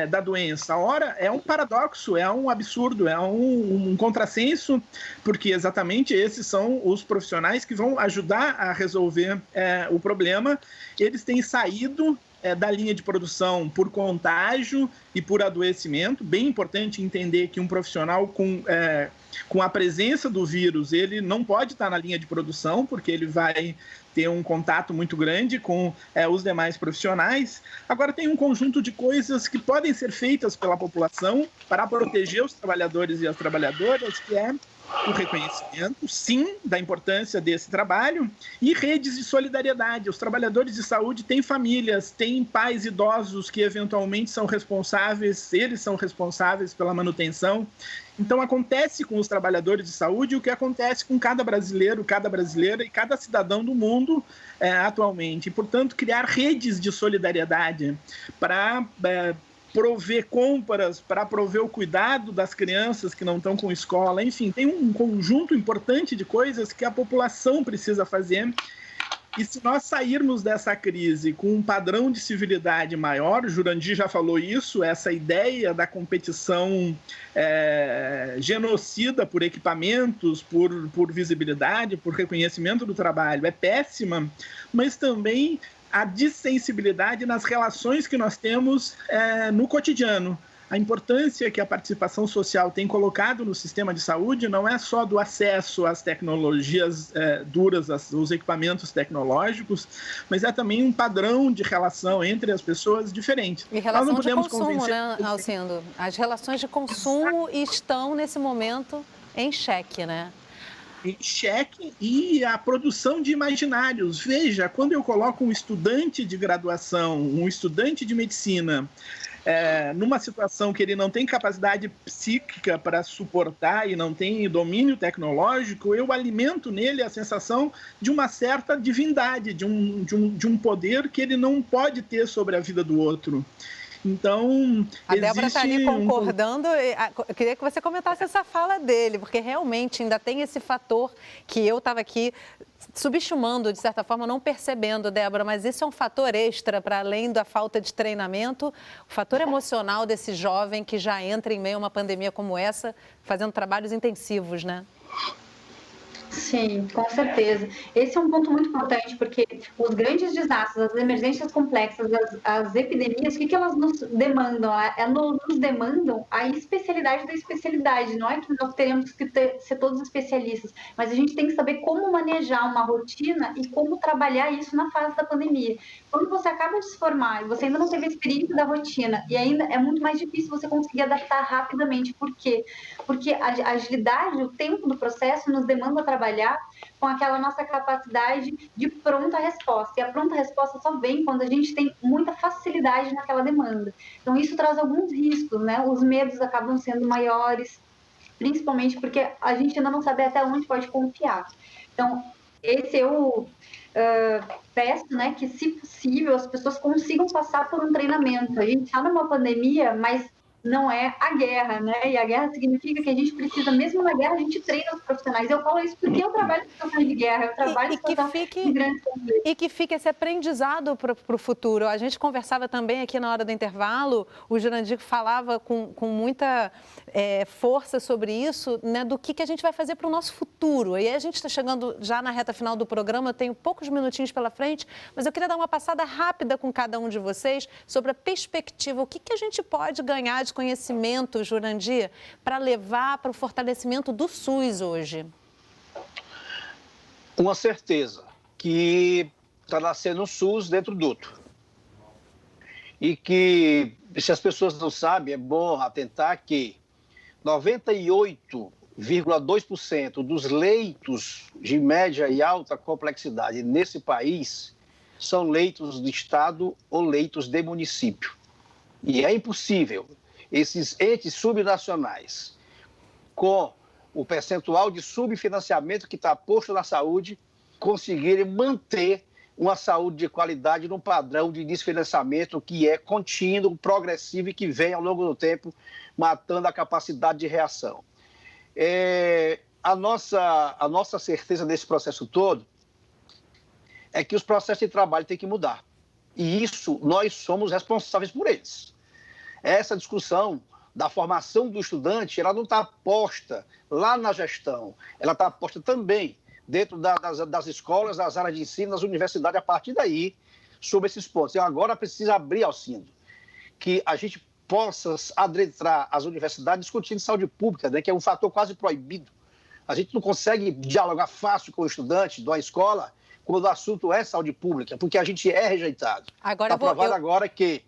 da doença. Ora, é um paradoxo, é um absurdo, é um contrassenso, porque exatamente esses são os profissionais que vão ajudar a resolver o problema. Eles têm saído da linha de produção por contágio e por adoecimento. Bem importante entender que um profissional com a presença do vírus, ele não pode estar na linha de produção, porque ele vai ter um contato muito grande com os demais profissionais. Agora, tem um conjunto de coisas que podem ser feitas pela população para proteger os trabalhadores e as trabalhadoras, que é o reconhecimento, sim, da importância desse trabalho, e redes de solidariedade. Os trabalhadores de saúde têm famílias, têm pais idosos que eventualmente são responsáveis, eles são responsáveis pela manutenção. Então, acontece com os trabalhadores de saúde o que acontece com cada brasileiro, cada brasileira e cada cidadão do mundo atualmente. E, portanto, criar redes de solidariedade para prover compras, para prover o cuidado das crianças que não estão com escola, enfim, tem um conjunto importante de coisas que a população precisa fazer. E se nós sairmos dessa crise com um padrão de civilidade maior, o Jurandir já falou isso, essa ideia da competição genocida por equipamentos, por visibilidade, por reconhecimento do trabalho, é péssima, mas também a dissensibilidade nas relações que nós temos no cotidiano. A importância que a participação social tem colocado no sistema de saúde não é só do acesso às tecnologias duras, aos equipamentos tecnológicos, mas é também um padrão de relação entre as pessoas diferente. E relação de consumo, né, Alcindo? As relações de consumo estão, nesse momento, em xeque, né? Em xeque, e a produção de imaginários. Veja, quando eu coloco um estudante de graduação, um estudante de medicina, numa situação que ele não tem capacidade psíquica para suportar e não tem domínio tecnológico, eu alimento nele a sensação de uma certa divindade, de um poder que ele não pode ter sobre a vida do outro. Então, a Débora está ali concordando. Eu queria que você comentasse essa fala dele, porque realmente ainda tem esse fator que eu estava aqui subestimando, de certa forma, não percebendo, Débora, mas isso é um fator extra, para além da falta de treinamento, o fator emocional desse jovem que já entra em meio a uma pandemia como essa, fazendo trabalhos intensivos, né? Sim, com certeza. Esse é um ponto muito importante, porque os grandes desastres, as emergências complexas, as epidemias, o que elas nos demandam? Elas nos demandam a especialidade da especialidade. Não é que nós teremos que ser todos especialistas, mas a gente tem que saber como manejar uma rotina e como trabalhar isso na fase da pandemia. Quando você acaba de se formar e você ainda não teve a experiência da rotina, e ainda é muito mais difícil você conseguir adaptar rapidamente. Por quê? Porque a agilidade, o tempo do processo nos demanda trabalhar com aquela nossa capacidade de pronta resposta. E a pronta resposta só vem quando a gente tem muita facilidade naquela demanda. Então, isso traz alguns riscos, né? Os medos acabam sendo maiores, principalmente porque a gente ainda não sabe até onde pode confiar. Então, esse eu peço, né, que, se possível, as pessoas consigam passar por um treinamento. A gente está numa pandemia, mas não é a guerra, né? E a guerra significa que a gente precisa, mesmo na guerra, a gente treina os profissionais. Eu falo isso porque eu trabalho em situação de guerra, eu trabalho em situação de grande conflito. E que fique esse aprendizado para o futuro. A gente conversava também aqui na hora do intervalo, o Jurandir falava com muita força sobre isso, né, do que a gente vai fazer para o nosso futuro. E aí a gente está chegando já na reta final do programa, eu tenho poucos minutinhos pela frente, mas eu queria dar uma passada rápida com cada um de vocês sobre a perspectiva, o que a gente pode ganhar de conhecimento, Jurandir, para levar para o fortalecimento do SUS hoje? Uma certeza, que está nascendo um SUS dentro do outro. E que, se as pessoas não sabem, é bom atentar que 98,2% dos leitos de média e alta complexidade nesse país são leitos de Estado ou leitos de município. E é impossível esses entes subnacionais, com o percentual de subfinanciamento que está posto na saúde, conseguirem manter uma saúde de qualidade num padrão de desfinanciamento que é contínuo, progressivo e que vem ao longo do tempo matando a capacidade de reação. A nossa certeza desse processo todo é que os processos de trabalho têm que mudar. E isso, nós somos responsáveis por eles. Essa discussão da formação do estudante, ela não está posta lá na gestão, ela está posta também dentro das escolas, das áreas de ensino, das universidades. A partir daí, sobre esses pontos. E agora precisa abrir, Alcindo, que a gente possa adentrar as universidades discutindo saúde pública, né, que é um fator quase proibido. A gente não consegue dialogar fácil com o estudante de uma escola quando o assunto é saúde pública, porque a gente é rejeitado. Agora Está provado agora que...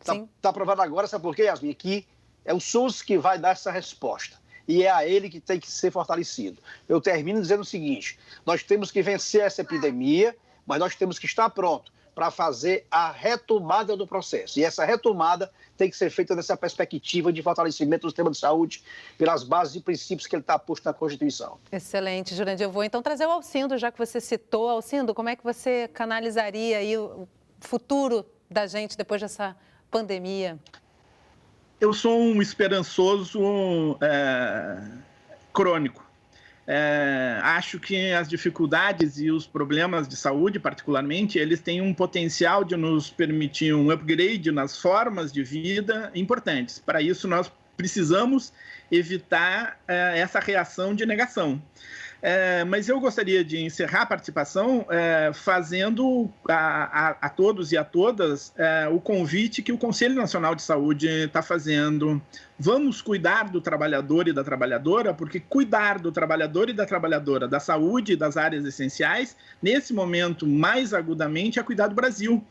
Está provado agora, sabe por quê, Yasmin? Que é o SUS que vai dar essa resposta. E é a ele que tem que ser fortalecido. Eu termino dizendo o seguinte, nós temos que vencer essa epidemia, mas nós temos que estar pronto para fazer a retomada do processo. E essa retomada tem que ser feita nessa perspectiva de fortalecimento do sistema de saúde pelas bases e princípios que ele está posto na Constituição. Excelente, Jurandir. Eu vou então trazer o Alcindo, já que você citou. Alcindo, como é que você canalizaria aí o futuro da gente depois dessa pandemia? Eu sou um esperançoso crônico. Acho que as dificuldades e os problemas de saúde, particularmente, eles têm um potencial de nos permitir um upgrade nas formas de vida importantes. Para isso, nós precisamos evitar essa reação de negação. Mas eu gostaria de encerrar a participação fazendo a todos e a todas o convite que o Conselho Nacional de Saúde está fazendo. Vamos cuidar do trabalhador e da trabalhadora, porque cuidar do trabalhador e da trabalhadora, da saúde e das áreas essenciais, nesse momento, mais agudamente, é cuidar do Brasil.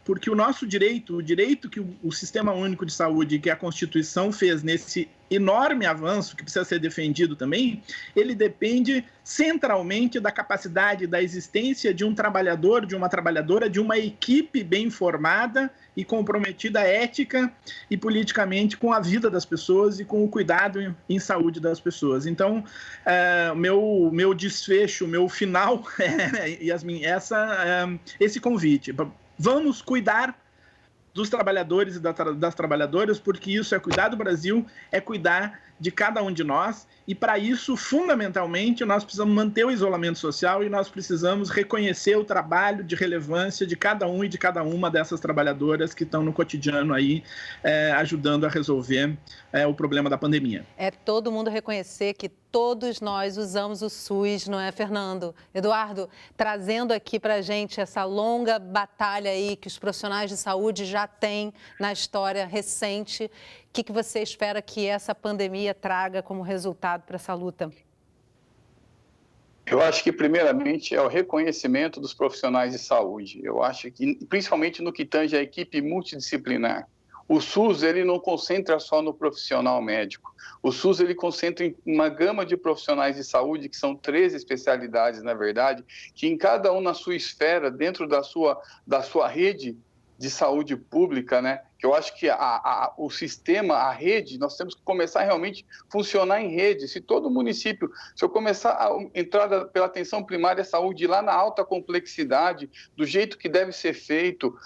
Porque o nosso direito, o direito que o Sistema Único de Saúde, que a Constituição fez nesse enorme avanço, que precisa ser defendido também, ele depende centralmente da capacidade, da existência de um trabalhador, de uma trabalhadora, de uma equipe bem formada e comprometida ética e politicamente com a vida das pessoas e com o cuidado em saúde das pessoas. Então, meu desfecho, meu final, Yasmin, esse convite. Vamos cuidar dos trabalhadores e das trabalhadoras, porque isso é cuidar do Brasil, é cuidar de cada um de nós, e para isso, fundamentalmente, nós precisamos manter o isolamento social e nós precisamos reconhecer o trabalho de relevância de cada um e de cada uma dessas trabalhadoras que estão no cotidiano aí, ajudando a resolver o problema da pandemia. É todo mundo reconhecer que todos nós usamos o SUS, não é, Fernando? Eduardo, trazendo aqui para a gente essa longa batalha aí que os profissionais de saúde já têm na história recente, o que você espera que essa pandemia traga como resultado para essa luta? Eu acho que, primeiramente, é o reconhecimento dos profissionais de saúde. Eu acho que, principalmente no que tange a equipe multidisciplinar. O SUS, ele não concentra só no profissional médico. O SUS, ele concentra em uma gama de profissionais de saúde, que são 13 especialidades, na verdade, que em cada um na sua esfera, dentro da sua rede de saúde pública, né? Que eu acho que o sistema, a rede, nós temos que começar a realmente funcionar em rede. Se todo município, se eu começar a entrada pela atenção primária à saúde lá na alta complexidade, do jeito que deve ser feito,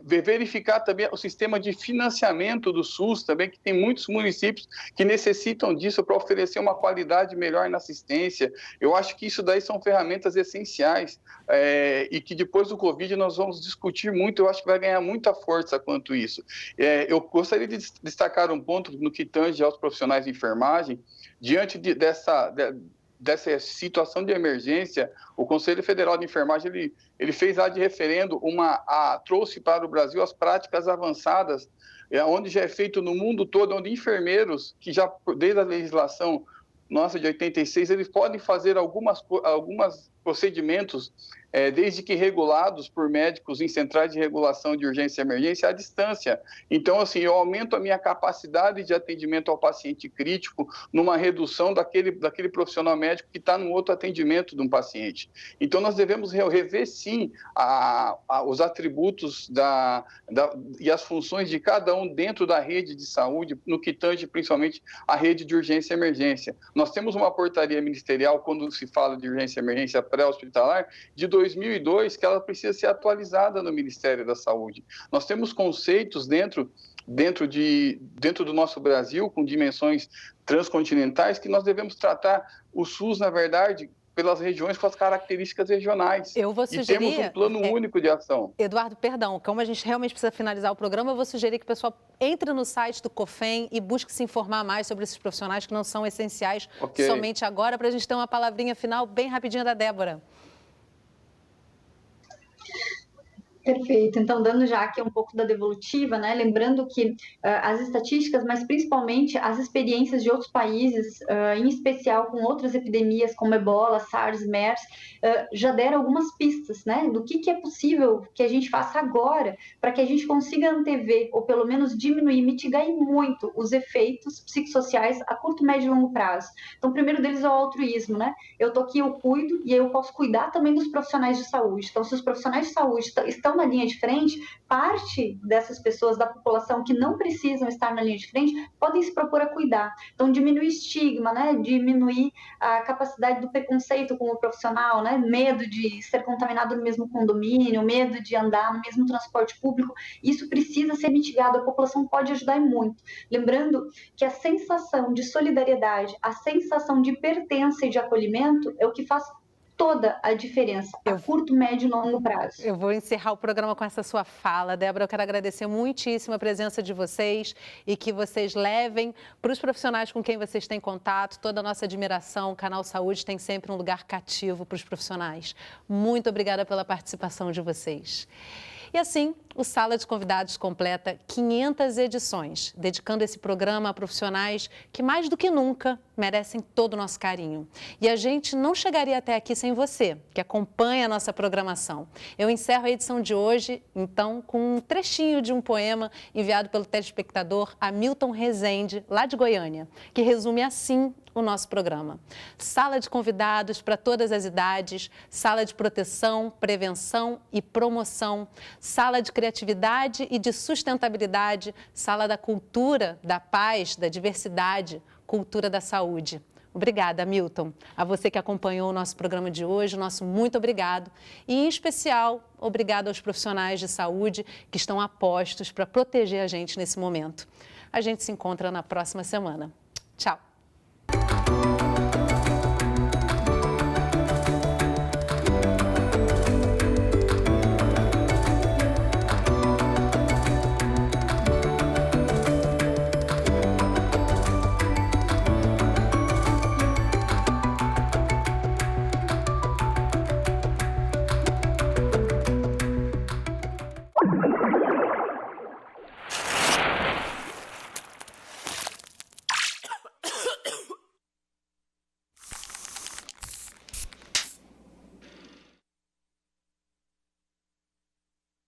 verificar também o sistema de financiamento do SUS também, que tem muitos municípios que necessitam disso para oferecer uma qualidade melhor na assistência. Eu acho que isso daí são ferramentas essenciais e que depois do Covid nós vamos discutir muito. Eu acho que vai ganhar muita força quanto isso. Eu gostaria de destacar um ponto no que tange aos profissionais de enfermagem. Diante dessa situação de emergência, o Conselho Federal de Enfermagem ele fez de referendo trouxe para o Brasil as práticas avançadas, onde já é feito no mundo todo, onde enfermeiros, que já desde a legislação nossa de 86, eles podem fazer alguns procedimentos, desde que regulados por médicos em centrais de regulação de urgência e emergência à distância. Então, assim, eu aumento a minha capacidade de atendimento ao paciente crítico numa redução daquele profissional médico que está no outro atendimento de um paciente. Então, nós devemos rever, sim, os atributos e as funções de cada um dentro da rede de saúde, no que tange principalmente a rede de urgência e emergência. Nós temos uma portaria ministerial, quando se fala de urgência e emergência pré-hospitalar, de 2002, que ela precisa ser atualizada no Ministério da Saúde. Nós temos conceitos dentro do nosso Brasil, com dimensões transcontinentais, que nós devemos tratar o SUS, na verdade, pelas regiões com as características regionais. Eu vou sugerir, e temos um plano único de ação. Eduardo, perdão, como a gente realmente precisa finalizar o programa, eu vou sugerir que o pessoal entre no site do COFEM e busque se informar mais sobre esses profissionais que não são essenciais somente agora, para a gente ter uma palavrinha final bem rapidinha da Débora. Perfeito. Então, dando já aqui um pouco da devolutiva, né? Lembrando que as estatísticas, mas principalmente as experiências de outros países, em especial com outras epidemias como Ebola, SARS, MERS, já deram algumas pistas, né? Do que é possível que a gente faça agora para que a gente consiga antever, ou pelo menos diminuir, mitigar e muito os efeitos psicossociais a curto, médio e longo prazo. Então, o primeiro deles é o altruísmo, né? Eu tô aqui, eu cuido, e aí eu posso cuidar também dos profissionais de saúde. Então, se os profissionais de saúde estão na linha de frente, parte dessas pessoas da população que não precisam estar na linha de frente podem se propor a cuidar. Então, diminuir estigma, né? Diminuir a capacidade do preconceito com o profissional, né? Medo de ser contaminado no mesmo condomínio, medo de andar no mesmo transporte público. Isso precisa ser mitigado, a população pode ajudar muito. Lembrando que a sensação de solidariedade, a sensação de pertença e de acolhimento é o que faz toda a diferença, a curto, médio e longo prazo. Eu vou encerrar o programa com essa sua fala, Débora. Eu quero agradecer muitíssimo a presença de vocês e que vocês levem para os profissionais com quem vocês têm contato toda a nossa admiração. O Canal Saúde tem sempre um lugar cativo para os profissionais. Muito obrigada pela participação de vocês. E assim, o Sala de Convidados completa 500 edições, dedicando esse programa a profissionais que mais do que nunca merecem todo o nosso carinho. E a gente não chegaria até aqui sem você, que acompanha a nossa programação. Eu encerro a edição de hoje, então, com um trechinho de um poema enviado pelo telespectador Hamilton Rezende, lá de Goiânia, que resume assim o nosso programa. Sala de convidados para todas as idades, sala de proteção, prevenção e promoção, sala de criatividade e de sustentabilidade, sala da cultura, da paz, da diversidade, cultura da saúde. Obrigada, Hamilton. A você que acompanhou o nosso programa de hoje, nosso muito obrigado. E, em especial, obrigado aos profissionais de saúde que estão a postos para proteger a gente nesse momento. A gente se encontra na próxima semana. Tchau.